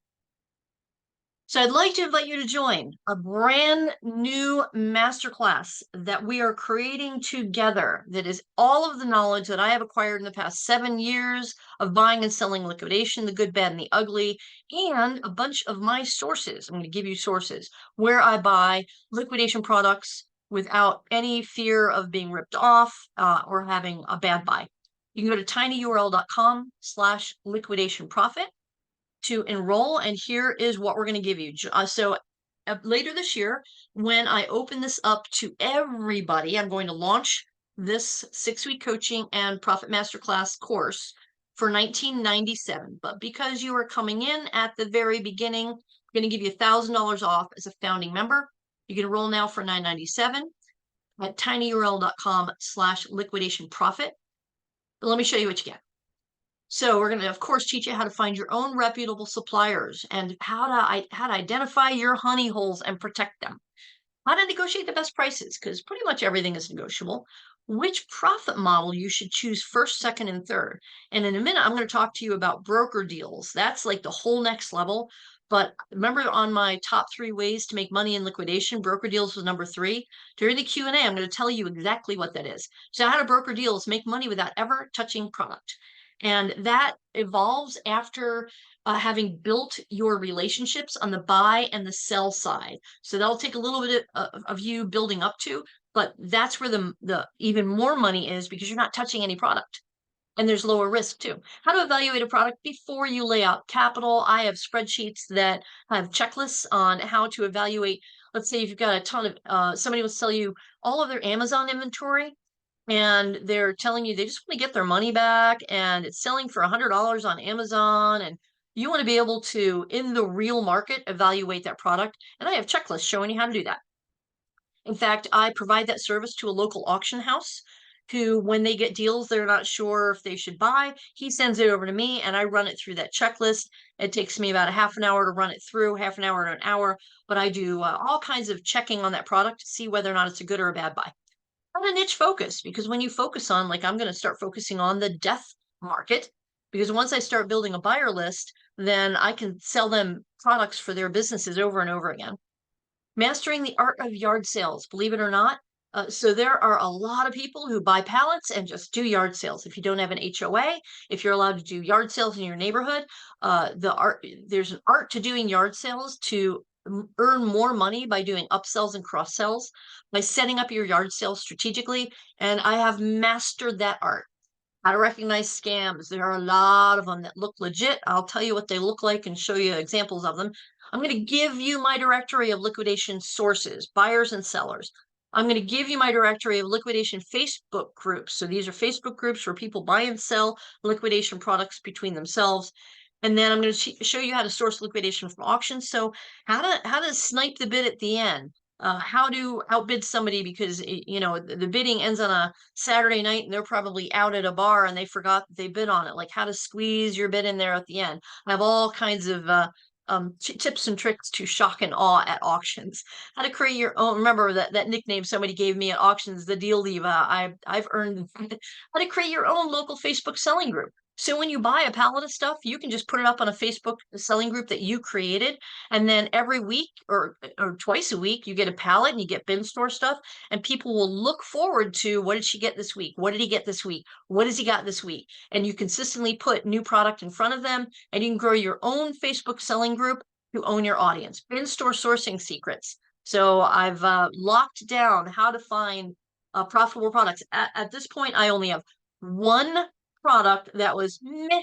So I'd like to invite you to join a brand new masterclass that we are creating together that is all of the knowledge that I have acquired in the past 7 years of buying and selling liquidation, the good, bad, and the ugly, and a bunch of my sources. I'm going to give you sources where I buy liquidation products without any fear of being ripped off or having a bad buy. You can go to tinyurl.com/liquidation profit to enroll, and here is what we're going to give you. Later this year, when I open this up to everybody, I'm going to launch this 6-week coaching and profit masterclass course for $19.97. But because you are coming in at the very beginning, I'm going to give you $1,000 off as a founding member. You can enroll now for $9.97 at tinyurl.com/liquidation profit. Let me show you what you get. So we're going to, of course, teach you how to find your own reputable suppliers and how to identify your honey holes and protect them. How to negotiate the best prices, because pretty much everything is negotiable. Which profit model you should choose first, second, and third. And in a minute, I'm going to talk to you about broker deals. That's like the whole next level. But remember, on my top 3 ways to make money in liquidation, broker deals was number 3. During the Q&A, I'm going to tell you exactly what that is. So how to broker deals, make money without ever touching product. And that evolves after having built your relationships on the buy and the sell side. So that'll take a little bit of you building up to, but that's where the even more money is, because you're not touching any product. And there's lower risk too. How to evaluate a product before you lay out capital. I have spreadsheets that have checklists on how to evaluate. Let's say if you've got a ton of, somebody will sell you all of their Amazon inventory, and they're telling you they just want to get their money back, and it's selling for $100 on Amazon, and you want to be able to, in the real market, evaluate that product. And I have checklists showing you how to do that. In fact, I provide that service to a local auction house who, when they get deals they're not sure if they should buy, he sends it over to me and I run it through that checklist. It takes me about a half an hour to run it through, half an hour to an hour, but I do all kinds of checking on that product to see whether or not it's a good or a bad buy. On a niche focus, because when you focus on, like, I'm going to start focusing on the death market, because once I start building a buyer list, then I can sell them products for their businesses over and over again. Mastering the art of yard sales, believe it or not. So there are a lot of people who buy pallets and just do yard sales. If you don't have an HOA, if you're allowed to do yard sales in your neighborhood, there's an art to doing yard sales to earn more money by doing upsells and cross sells, by setting up your yard sales strategically. And I have mastered that art. How to recognize scams. There are a lot of them that look legit. I'll tell you what they look like and show you examples of them. I'm going to give you my directory of liquidation sources, buyers and sellers. I'm going to give you my directory of liquidation Facebook groups. So these are Facebook groups where people buy and sell liquidation products between themselves. And then I'm going to show you how to source liquidation from auctions. So how to snipe the bid at the end. How to outbid somebody, because the bidding ends on a Saturday night and they're probably out at a bar and they forgot that they bid on it. Like how to squeeze your bid in there at the end. I have all kinds of tips and tricks to shock and awe at auctions. How to create your own. Remember that nickname somebody gave me at auctions, the deal diva. I've earned. How to create your own local Facebook selling group. So when you buy a pallet of stuff, you can just put it up on a Facebook selling group that you created. And then every week or twice a week, you get a pallet and you get bin store stuff. And people will look forward to, what did she get this week? What did he get this week? What has he got this week? And you consistently put new product in front of them, and you can grow your own Facebook selling group to own your audience. Bin store sourcing secrets. So I've locked down how to find profitable products. At this point, I only have one product that was meh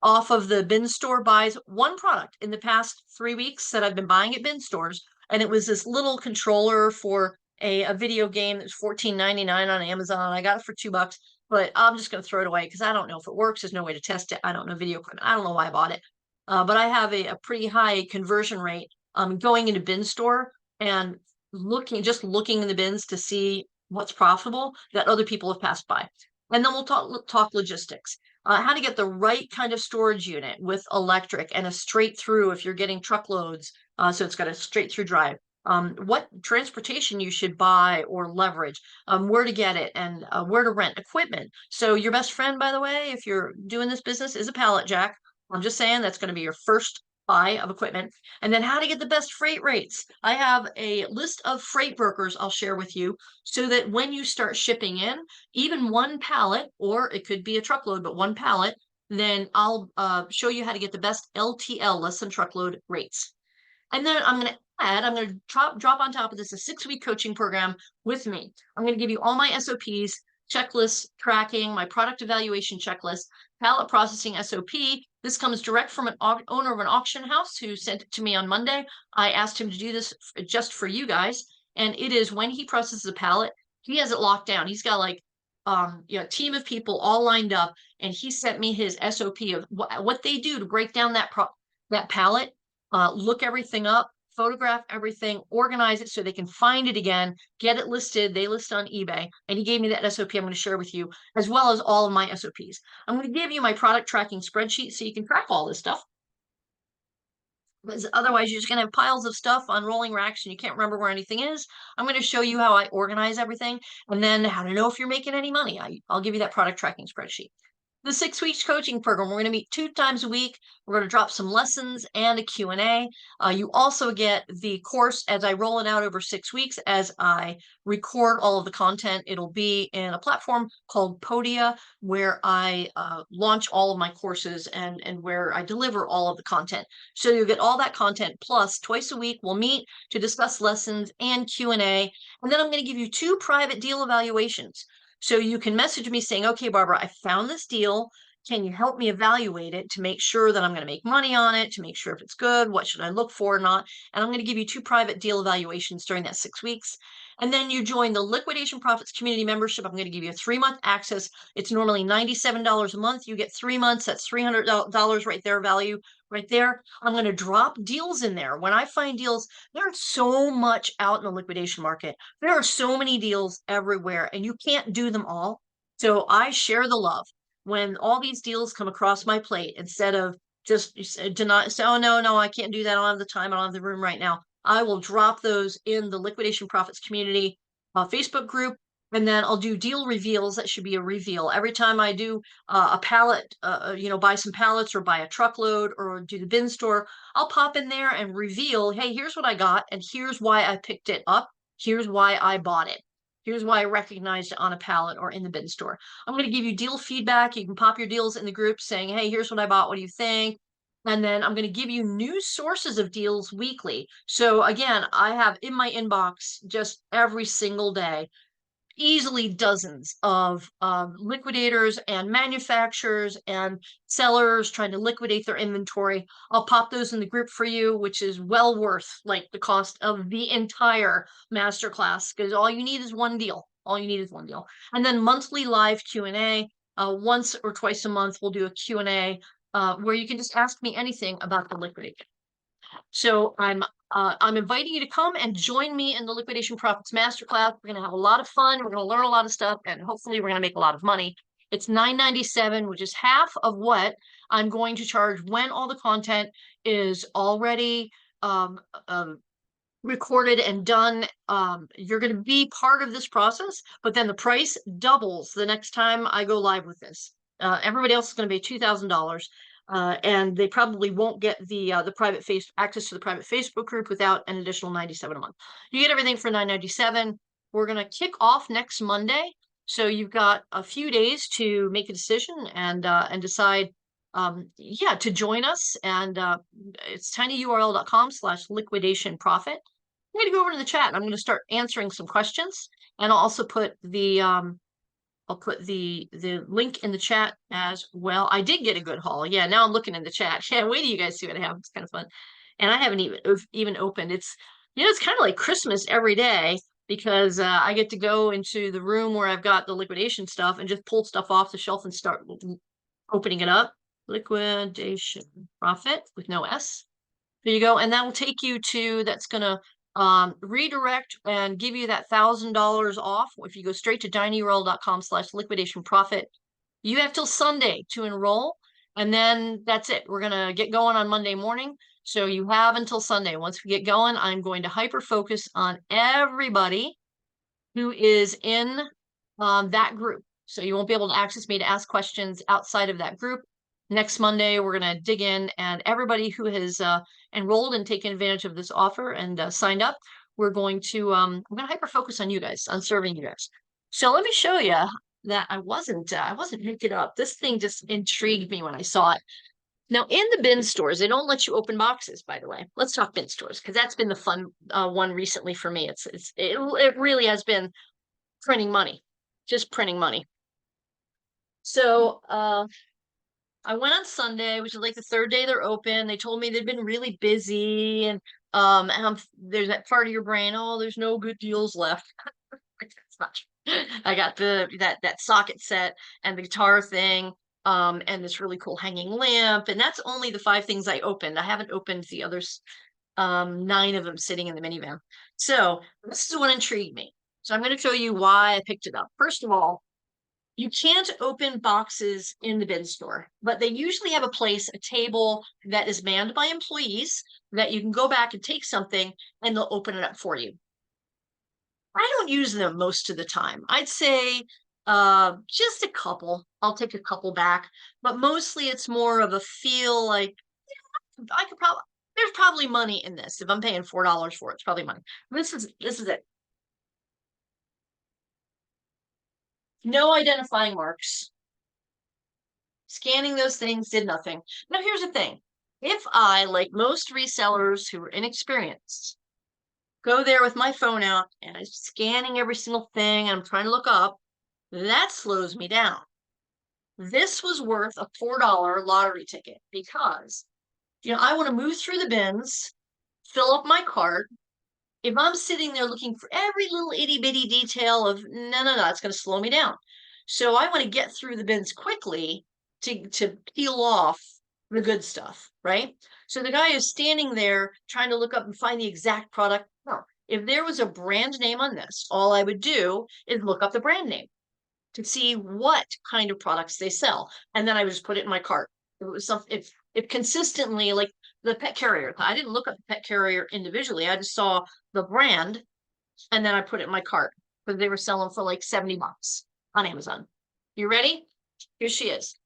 off of the bin store buys. One product in the past 3 weeks that I've been buying at bin stores, and it was this little controller for a video game that was $14.99 on Amazon. I got it for $2, but I'm just going to throw it away because I don't know if it works. There's no way to test it. I don't know video equipment. I don't know why I bought it. But I have a pretty high conversion rate going into bin store and looking in the bins to see what's profitable that other people have passed by. And then we'll talk logistics, how to get the right kind of storage unit with electric and a straight through if you're getting truckloads. So it's got a straight through drive. what transportation you should buy or leverage, where to get it, and where to rent equipment. So your best friend, by the way, if you're doing this business, is a pallet jack. I'm just saying that's going to be your first buy of equipment. And then how to get the best freight rates. I have a list of freight brokers I'll share with you so that when you start shipping in, even one pallet, or it could be a truckload, but one pallet, then I'll show you how to get the best LTL, less than truckload rates. And then I'm going to drop on top of this a 6-week coaching program with me. I'm going to give you all my SOPs, checklists, tracking, my product evaluation checklist, pallet processing SOP. This comes direct from an owner of an auction house who sent it to me on Monday. I asked him to do this just for you guys. And it is when he processes a pallet, he has it locked down. He's got like a team of people all lined up, and he sent me his SOP of what they do to break down that pallet, look everything up, photograph everything, organize it so they can find it again, get it listed. They list on eBay. And he gave me that SOP I'm going to share with you, as well as all of my SOPs. I'm going to give you my product tracking spreadsheet so you can track all this stuff. Because otherwise, you're just going to have piles of stuff on rolling racks and you can't remember where anything is. I'm going to show you how I organize everything and then how to know if you're making any money. I'll give you that product tracking spreadsheet. The 6 weeks coaching program, we're going to meet 2 times a week. We're going to drop some lessons and a Q&A. You also get the course as I roll it out over 6 weeks, as I record all of the content. It'll be in a platform called Podia, where I launch all of my courses and where I deliver all of the content. So you'll get all that content, plus twice a week we'll meet to discuss lessons and Q&A. And then I'm going to give you 2 private deal evaluations. So you can message me saying, okay, Barbara, I found this deal. Can you help me evaluate it to make sure that I'm going to make money on it, to make sure if it's good, what should I look for or not? And I'm going to give you 2 private deal evaluations during that 6 weeks. And then you join the Liquidation Profits Community Membership. I'm going to give you a 3-month access. It's normally $97 a month. You get 3 months. That's $300 right there, value right there. I'm going to drop deals in there. When I find deals, there's so much out in the liquidation market. There are so many deals everywhere, and you can't do them all. So I share the love. When all these deals come across my plate, instead of just deny, say, oh, no, I can't do that. I don't have the time. I don't have the room right now. I will drop those in the Liquidation Profits Community Facebook group. And then I'll do deal reveals. That should be a reveal. Every time I do a pallet, buy some pallets or buy a truckload or do the bin store, I'll pop in there and reveal, hey, here's what I got. And here's why I picked it up. Here's why I bought it. Here's why I recognized it on a pallet or in the bin store. I'm going to give you deal feedback. You can pop your deals in the group saying, hey, here's what I bought. What do you think? And then I'm going to give you new sources of deals weekly. So again, I have in my inbox just every single day easily dozens of liquidators and manufacturers and sellers trying to liquidate their inventory. I'll pop those in the group for you, which is well worth like the cost of the entire masterclass, because all you need is one deal. All you need is one deal. And then monthly live Q&A. Once or twice a month, we'll do a Q&A where you can just ask me anything about the liquidation. So I'm inviting you to come and join me in the Liquidation Profits Masterclass. We're going to have a lot of fun. We're going to learn a lot of stuff, and hopefully we're going to make a lot of money. It's $9.97, which is half of what I'm going to charge when all the content is already recorded and done. You're going to be part of this process, but then the price doubles the next time I go live with this. Everybody else is going to pay $2,000. And they probably won't get the private access to the private Facebook group without an additional $97 a month. You get everything for $9.97. We're going to kick off next Monday, so you've got a few days to make a decision and decide, to join us. And it's tinyurl.com/liquidation profit. I'm going to go over to the chat and I'm going to start answering some questions, and I'll also put the link in the chat as well. I did get a good haul. Yeah, now I'm looking in the chat. Yeah, wait till you guys see what I have. It's kind of fun. And I haven't even opened. It's kind of like Christmas every day, because I get to go into the room where I've got the liquidation stuff and just pull stuff off the shelf and start opening it up. Liquidation profit with no S. There you go. And that will take you to, that's going to redirect and give you that $1,000 off. If you go straight to tinyurl.com/liquidation profit, you have till Sunday to enroll, and then that's it. We're gonna get going on Monday morning. So you have until Sunday. Once we get going, I'm going to hyper focus on everybody who is in that group. So you won't be able to access me to ask questions outside of that group. Next Monday, we're going to dig in, and everybody who has enrolled and taken advantage of this offer and signed up, we're going to hyper focus on you guys, on serving you guys. So let me show you that I wasn't making up. This thing just intrigued me when I saw it. Now, in the bin stores, they don't let you open boxes, by the way. Let's talk bin stores, because that's been the fun one recently for me. It really has been printing money, just printing money. So I went on Sunday, which is like the third day they're open. They told me they'd been really busy, and there's that part of your brain, oh, there's no good deals left. That's not true. I got that socket set and the guitar thing, and this really cool hanging lamp, and that's only the 5 things I opened. I haven't opened the others, 9 of them sitting in the minivan. So this is what intrigued me. So I'm going to show you why I picked it up. First of all, you can't open boxes in the bin store, but they usually have a place, a table that is manned by employees that you can go back and take something and they'll open it up for you. I don't use them most of the time. I'd say just a couple. I'll take a couple back, but mostly it's more of a feel like I could probably there's probably money in this. If I'm paying $4 for it, it's probably money. This is it. No identifying marks. Scanning those things did nothing. Now here's the thing. If I, like most resellers who are inexperienced, go there with my phone out and I'm scanning every single thing and I'm trying to look up, that slows me down. This was worth a $4 lottery ticket because, I want to move through the bins, fill up my cart. If I'm sitting there looking for every little itty bitty detail of no, it's going to slow me down. So I want to get through the bins quickly to peel off the good stuff, right? So the guy is standing there trying to look up and find the exact product. No, if there was a brand name on this, all I would do is look up the brand name to see what kind of products they sell, and then I would just put it in my cart. If it was something, if consistently, like the pet carrier, I didn't look up the pet carrier individually. I just saw the brand, and then I put it in my cart because they were selling for like $70 on Amazon. You ready? Here she is.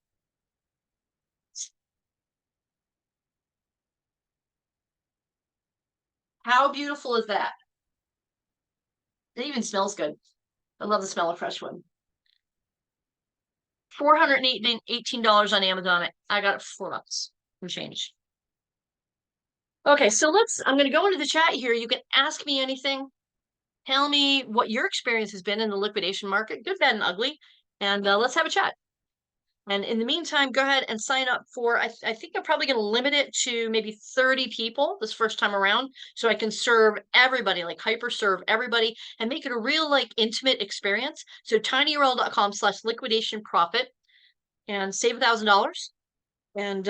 How beautiful is that? It even smells good. I love the smell of fresh wood. $418 on Amazon. I got it for $4 and change. Okay, so I'm going to go into the chat here. You can ask me anything. Tell me what your experience has been in the liquidation market, good, bad, and ugly, and let's have a chat. And in the meantime, go ahead and sign up for, I think I'm probably going to limit it to maybe 30 people this first time around, so I can serve everybody, like hyper serve everybody and make it a real like intimate experience. So tinyurl.com/liquidation profit and save $1,000. And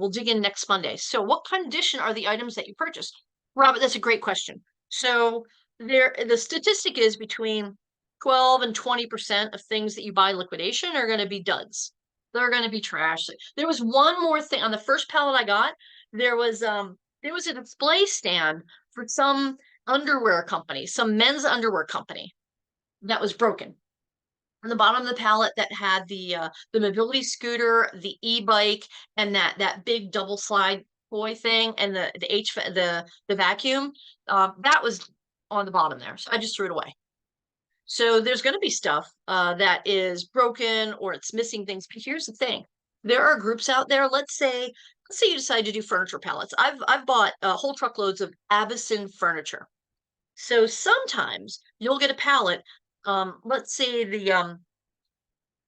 we'll dig in next Monday. So what condition are the items that you purchased? Robert, that's a great question. So the statistic is between 12 and 20% of things that you buy liquidation are going to be duds. They're going to be trash. There was one more thing on the first pallet I got. There was a display stand for some underwear company, some men's underwear company that was broken. On the bottom of the pallet that had the mobility scooter, the e-bike, and that big double slide toy thing, and the vacuum, that was on the bottom there. So I just threw it away. So there's going to be stuff that is broken or it's missing things. But here's the thing: there are groups out there. Let's say you decide to do furniture pallets. I've bought whole truckloads of Abyssin furniture. So sometimes you'll get a pallet. Let's say you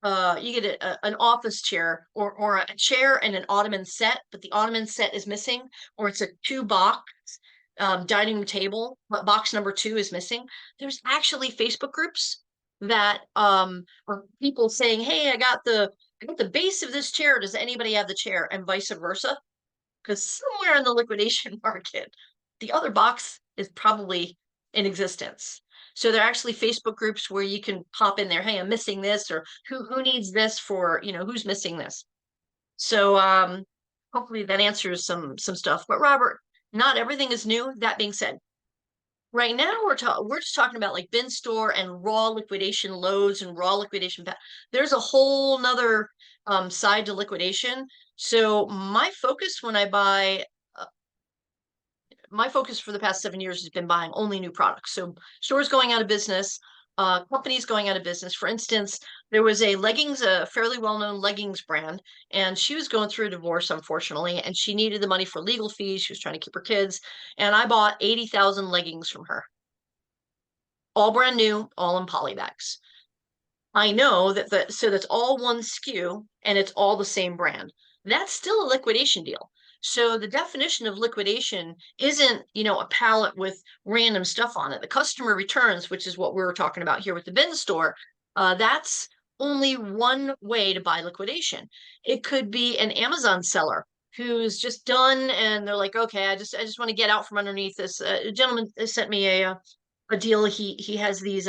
get an office chair or a chair and an ottoman set, but the ottoman set is missing, or it's a 2-box dining room table, but box number 2 is missing. There's actually Facebook groups that are people saying, hey, I got the base of this chair. Does anybody have the chair? And vice versa. Because somewhere in the liquidation market, the other box is probably in existence. So there are actually Facebook groups where you can pop in there, hey, I'm missing this, or who needs this for, who's missing this. So hopefully that answers some stuff. But Robert, not everything is new. That being said, right now we're just talking about like bin store and raw liquidation loads and raw liquidation. There's a whole nother side to liquidation. So my focus for the past 7 years has been buying only new products. So stores going out of business, companies going out of business. For instance, there was a fairly well-known leggings brand, and she was going through a divorce, unfortunately, and she needed the money for legal fees. She was trying to keep her kids, and I bought 80,000 leggings from her, all brand new, all in poly bags. I know so that's all one SKU and it's all the same brand. That's still a liquidation deal. So the definition of liquidation isn't, a pallet with random stuff on it. The customer returns, which is what we were talking about here with the bin store, that's only one way to buy liquidation. It could be an Amazon seller who's just done and they're like, okay, I just want to get out from underneath this. A gentleman sent me a deal. He has these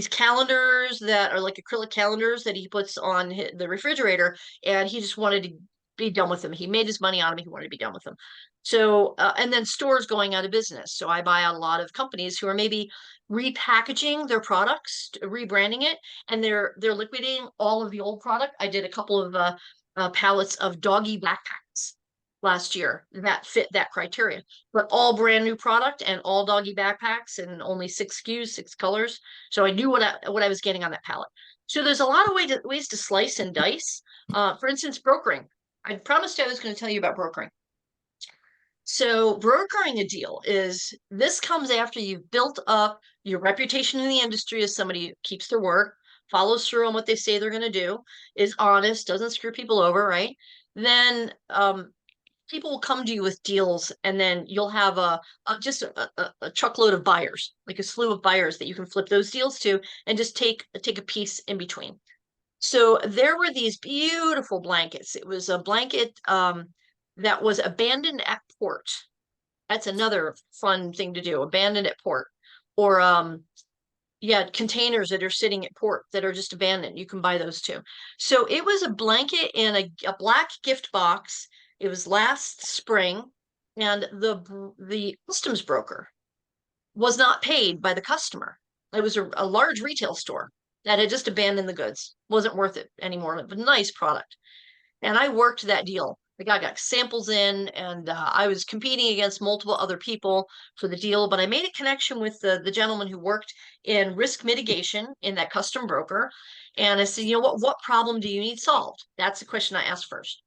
calendars that are like acrylic calendars that he puts on the refrigerator, and he just wanted to be done with them. He made his money on them. He wanted to be done with them. So, and then stores going out of business. So I buy out a lot of companies who are maybe repackaging their products, rebranding it, and they're liquidating all of the old product. I did a couple of pallets of doggy backpacks last year that fit that criteria, but all brand new product and all doggy backpacks and only 6 SKUs, 6 colors. So I knew what I was getting on that pallet. So there's a lot of ways to slice and dice. For instance, brokering. I promised I was going to tell you about brokering. So brokering a deal this comes after you've built up your reputation in the industry as somebody who keeps their word, follows through on what they say they're going to do, is honest, doesn't screw people over, right? Then people will come to you with deals, and then you'll have just a truckload of buyers, like a slew of buyers that you can flip those deals to and just take a piece in between. So there were these beautiful blankets. It was a blanket that was abandoned at port. That's another fun thing to do, abandoned at port. Or containers that are sitting at port that are just abandoned. You can buy those too. So it was a blanket in a black gift box. It was last spring, and the customs broker was not paid by the customer. It was a large retail store that had just abandoned the goods. Wasn't worth it anymore, but nice product. And I worked that deal. The guy got samples in, and I was competing against multiple other people for the deal. But I made a connection with the gentleman who worked in risk mitigation in that custom broker. And I said, what problem do you need solved? That's the question I asked first.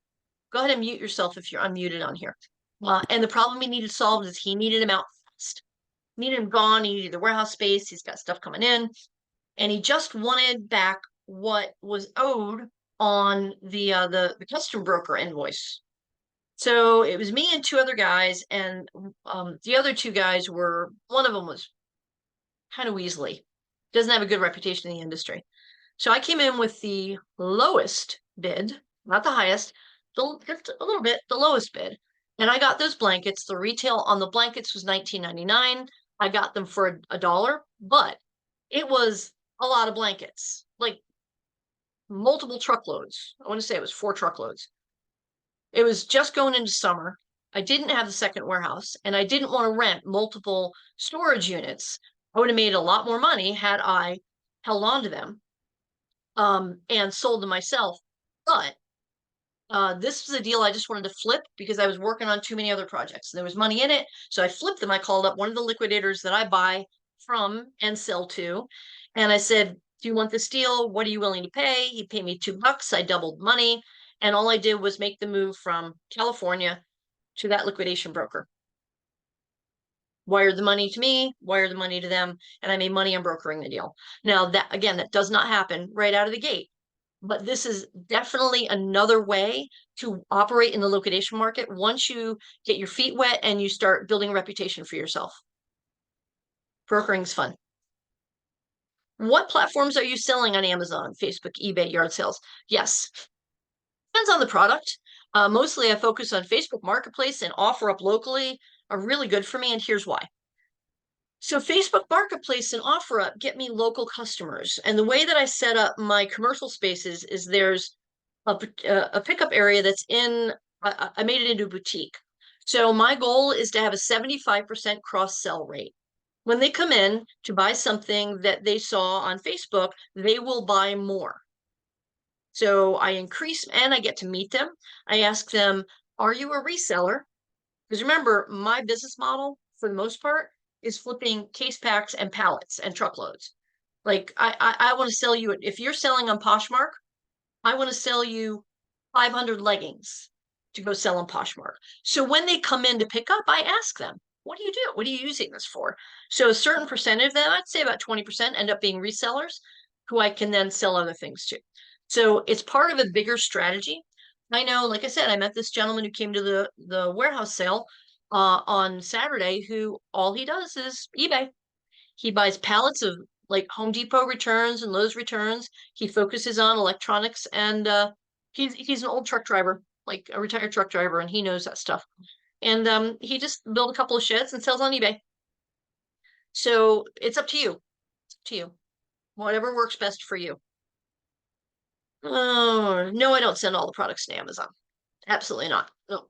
Go ahead and mute yourself if you're unmuted on here. And the problem he needed solved is he needed him out fast. Needed him gone. He needed the warehouse space. He's got stuff coming in. And he just wanted back what was owed on the custom broker invoice. So it was me and two other guys, and the other two guys one of them was kind of weaselly, doesn't have a good reputation in the industry. So I came in with the lowest bid, not the highest, just a little bit, the lowest bid. And I got those blankets. The retail on the blankets was $19.99. I got them for $1, but it was a lot of blankets, like multiple truckloads. I want to say it was 4 truckloads. It was just going into summer. I didn't have the second warehouse, and I didn't want to rent multiple storage units. I would have made a lot more money had I held on to them and sold them myself. But this was a deal I just wanted to flip because I was working on too many other projects. There was money in it, so I flipped them. I called up one of the liquidators that I buy from and sell to, and I said, do you want this deal? What are you willing to pay? He paid me $2. I doubled money. And all I did was make the move from California to that liquidation broker. Wired the money to me, wired the money to them, and I made money on brokering the deal. Now, that does not happen right out of the gate. But this is definitely another way to operate in the liquidation market once you get your feet wet and you start building a reputation for yourself. Brokering's fun. What platforms are you selling on Amazon, Facebook, eBay, yard sales? Yes. Depends on the product. Mostly I focus on Facebook Marketplace, and OfferUp locally are really good for me, and here's why. So Facebook Marketplace and OfferUp get me local customers. And the way that I set up my commercial spaces is there's a pickup area that's in I made it into a boutique. So my goal is to have a 75% cross sell rate. When they come in to buy something that they saw on Facebook, they will buy more. So I increase and I get to meet them. I ask them, are you a reseller? Because remember, my business model, for the most part, is flipping case packs and pallets and truckloads. Like I want to sell you, if you're selling on Poshmark, I want to sell you 500 leggings to go sell on Poshmark. So when they come in to pick up, I ask them, what do you do? What are you using this for? So a certain percentage of them, I'd say about 20%, end up being resellers who I can then sell other things to. So it's part of a bigger strategy. I know, like I said, I met this gentleman who came to the warehouse sale on Saturday who all he does is eBay. He buys pallets of like Home Depot returns and Lowe's returns. He focuses on electronics and he's an old truck driver, like a retired truck driver, and he knows that stuff. And he just built a couple of sheds and sells on eBay. So it's up to you. It's up to you. Whatever works best for you. Oh, no, I don't send all the products to Amazon. Absolutely not. No.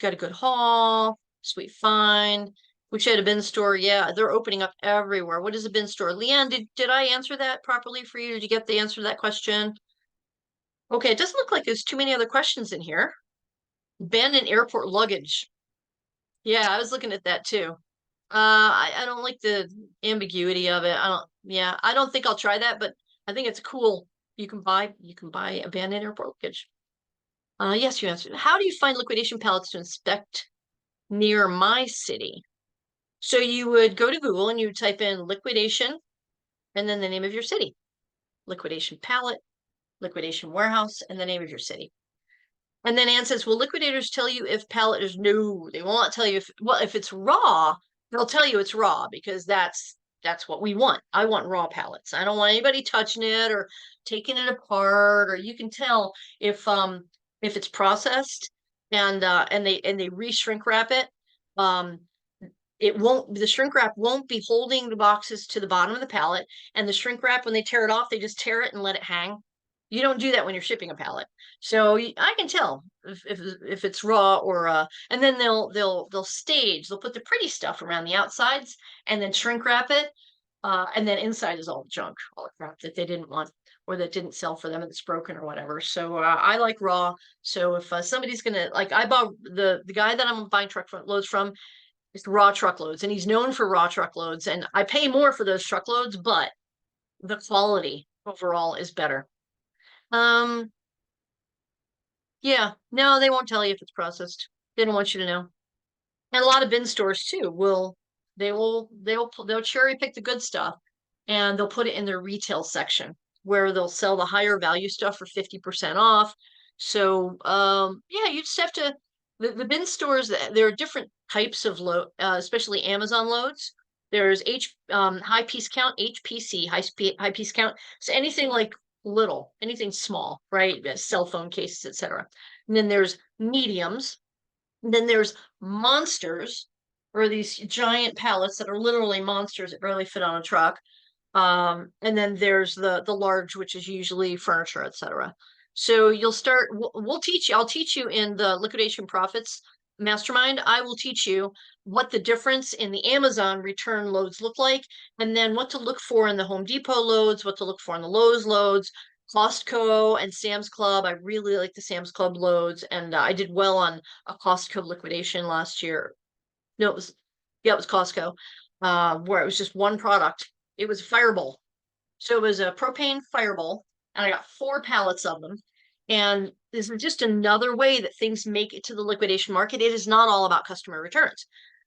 Got a good haul, sweet find. We should have a bin store. Yeah, they're opening up everywhere. What is a bin store? Leanne, did I answer that properly for you? Did you get the answer to that question? Okay, it doesn't look like there's too many other questions in here. Abandoned airport luggage. Yeah, I was looking at that too. I don't like the ambiguity of it. I don't think I'll try that, but I think it's cool. You can buy abandoned airport luggage. Yes, you answered. How do you find liquidation pallets to inspect near my city? So you would go to Google and you would type in liquidation and then the name of your city. Liquidation pallet, liquidation warehouse, and the name of your city. And then Ann says, will liquidators tell you if pallet is no, they will not tell you if it's raw, they'll tell you it's raw because that's what we want. I want raw pallets. I don't want anybody touching it or taking it apart, or you can tell if it's processed and they re-shrink wrap it. The shrink wrap won't be holding the boxes to the bottom of the pallet, and the shrink wrap, when they tear it off, they just tear it and let it hang. You don't do that when you're shipping a pallet. So I can tell if it's raw or and then they'll stage, they'll put the pretty stuff around the outsides and then shrink wrap it. And then inside is all the junk, all the crap that they didn't want or that didn't sell for them and it's broken or whatever. So I like raw. So if somebody's gonna, like, I bought the guy that I'm buying truckloads from, it's raw truckloads, and he's known for raw truckloads, and I pay more for those truckloads, but the quality overall is better. Yeah, no, they won't tell you if it's processed. They don't want you to know. And a lot of bin stores too they'll cherry pick the good stuff and they'll put it in their retail section where they'll sell the higher value stuff for 50% off. So yeah, you just have to the bin stores, there are different types of load, especially Amazon loads. There's high piece count, HPC, high piece count. So anything like little, anything small, right? Cell phone cases, etc. And then there's mediums. And then there's monsters, or these giant pallets that are literally monsters that barely fit on a truck. And then there's the large, which is usually furniture, etc. So you'll start, I'll teach you in the liquidation profits mastermind. I will teach you what the difference in the Amazon return loads look like, and then what to look for in the Home Depot loads, what to look for in the Lowe's loads, Costco and Sam's Club. I really like the Sam's Club loads, and I did well on a Costco liquidation last year. No, it was Costco, where it was just one product. It was Fireball. So it was a propane Fireball, and I got 4 pallets of them. And this is just another way that things make it to the liquidation market. It is not all about customer returns.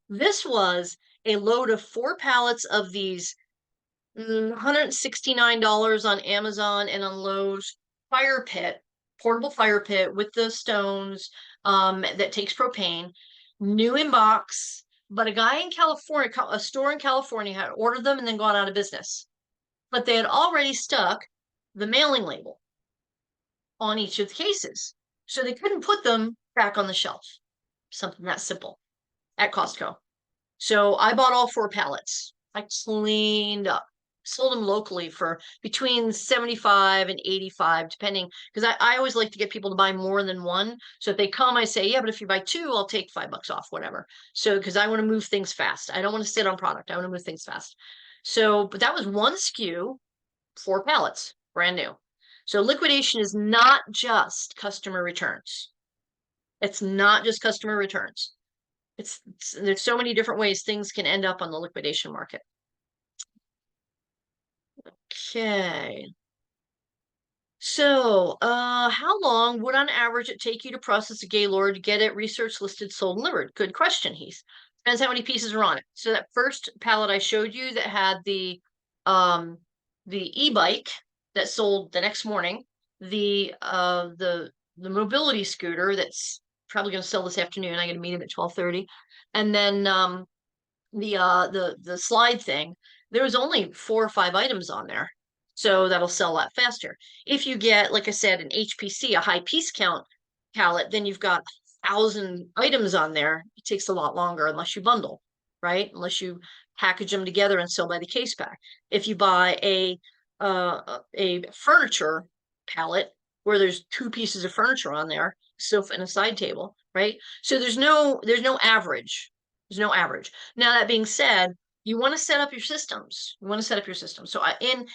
This was a load of 4 pallets of these $169 on Amazon and on Lowe's fire pit, portable fire pit with the stones that takes propane, new in box. But a guy in California, a store in California, had ordered them and then gone out of business. But they had already stuck the mailing label on each of the cases. So they couldn't put them back on the shelf. Something that simple at Costco. So I bought all 4 pallets. I cleaned up. sold them locally for between 75 and 85, depending, because I always like to get people to buy more than one. So if they come, I say, yeah, but if you buy two, I'll take $5 off, whatever. So because I want to move things fast. I don't want to sit on product. I want to move things fast. So, but that was one SKU, 4 pallets, brand new. So liquidation is not just customer returns. It's not just customer returns. There's so many different ways things can end up on the liquidation market. Okay. So, how long would on average it take you to process a Gaylord to get it research listed, sold, delivered? Good question, Heath. Depends how many pieces are on it. So that first pallet I showed you that had the e-bike that sold the next morning, the mobility scooter that's probably going to sell this afternoon. I got to meet him at 12:30, and then the slide thing. There was only 4 or 5 items on there. So that'll sell a lot faster. If you get, like I said, an HPC, a high piece count pallet, then you've got 1,000 items on there. It takes a lot longer unless you bundle, right? Unless you package them together and sell by the case pack. If you buy a furniture pallet where there's 2 pieces of furniture on there, sofa and a side table, right? So there's no average. There's no average. Now that being said, you want to set up your systems. You want to set up your system. So in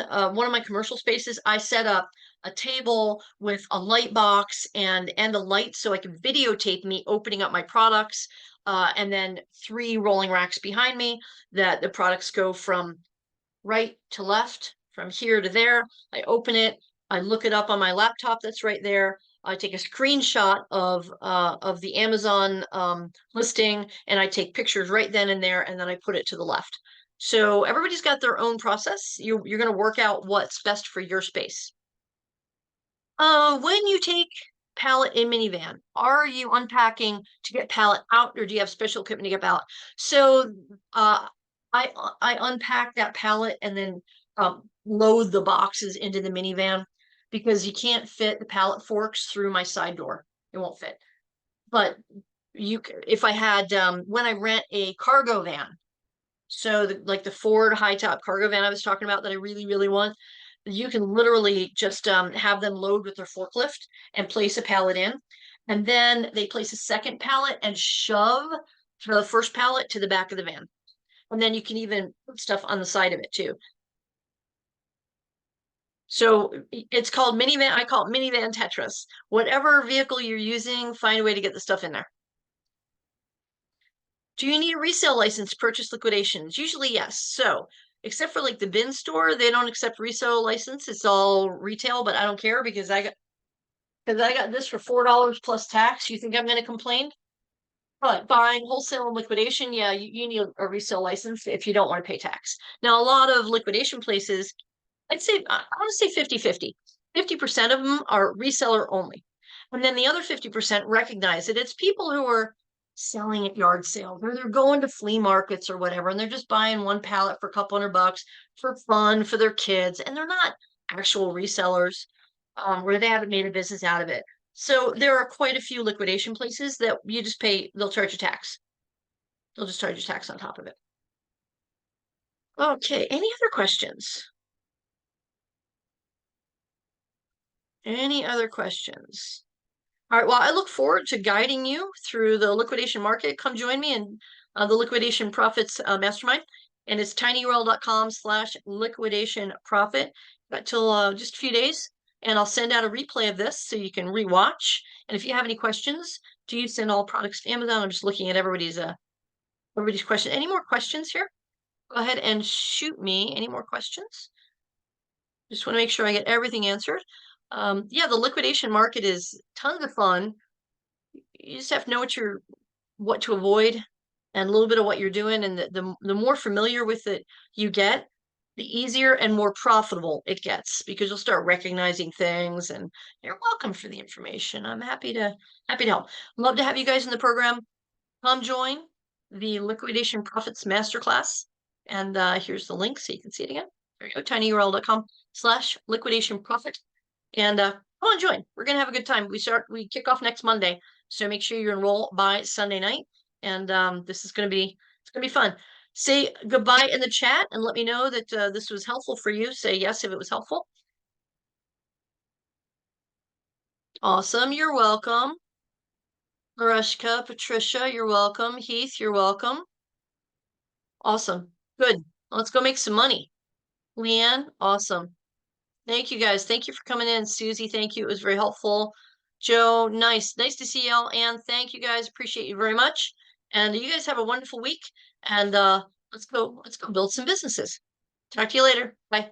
one of my commercial spaces, I set up a table with a light box and a light so I can videotape me opening up my products, and then 3 rolling racks behind me that the products go from right to left, from here to there. I open it, I look it up on my laptop that's right there. I take a screenshot of the Amazon listing, and I take pictures right then and there, and then I put it to the left. So everybody's got their own process. You're going to work out what's best for your space. When you take pallet in minivan, are you unpacking to get pallet out, or do you have special equipment to get pallet? So I unpack that pallet and then load the boxes into the minivan, because you can't fit the pallet forks through my side door. It won't fit. But if I had when I rent a cargo van, so like the Ford high top cargo van I was talking about that I really, really want, you can literally just have them load with their forklift and place a pallet in. And then they place a second pallet and shove the first pallet to the back of the van. And then you can even put stuff on the side of it too. So it's called minivan. I call it minivan Tetris. Whatever vehicle you're using, find a way to get the stuff in there. Do you need a resale license to purchase liquidations? Usually, yes. So, except for like the bin store, they don't accept resale license. It's all retail, but I don't care because I got this for $4 plus tax. You think I'm going to complain? But buying wholesale and liquidation, yeah, you need a resale license if you don't want to pay tax. Now, a lot of liquidation places, I'd say, I want to say 50-50. 50% of them are reseller only. And then the other 50% recognize that it's people who are selling at yard sales, or they're going to flea markets or whatever, and they're just buying 1 pallet for a couple $100 for fun for their kids, and they're not actual resellers, where they haven't made a business out of it. So there are quite a few liquidation places that you just pay, they'll charge you tax. They'll just charge you tax on top of it. Okay, any other questions? Any other questions? All right, well, I look forward to guiding you through the liquidation market. Come join me in the Liquidation Profits Mastermind. And it's tinyurl.com/liquidation profit. Got till just a few days. And I'll send out a replay of this so you can rewatch. And if you have any questions, do you send all products to Amazon? I'm just looking at everybody's question. Any more questions here? Go ahead and shoot me. Any more questions? Just want to make sure I get everything answered. Yeah, the liquidation market is tons of fun. You just have to know what to avoid and a little bit of what you're doing. And the more familiar with it you get, the easier and more profitable it gets, because you'll start recognizing things, and you're welcome for the information. I'm happy to help. Love to have you guys in the program. Come join the Liquidation Profits Masterclass. And here's the link so you can see it again. There you go, tinyurl.com/liquidation profit. And come on, join. We're gonna have a good time. We kick off next Monday, so make sure you enroll by Sunday night. And it's gonna be fun. Say goodbye in the chat and let me know that this was helpful for you. Say yes if it was helpful. Awesome. You're welcome. Mareshka, Patricia, you're welcome. Heath, you're welcome. Awesome. Good. Let's go make some money. Leanne, awesome. Thank you guys. Thank you for coming in. Susie, thank you. It was very helpful. Joe, nice. Nice to see y'all. And thank you guys. Appreciate you very much. And you guys have a wonderful week. And let's go build some businesses. Talk to you later. Bye.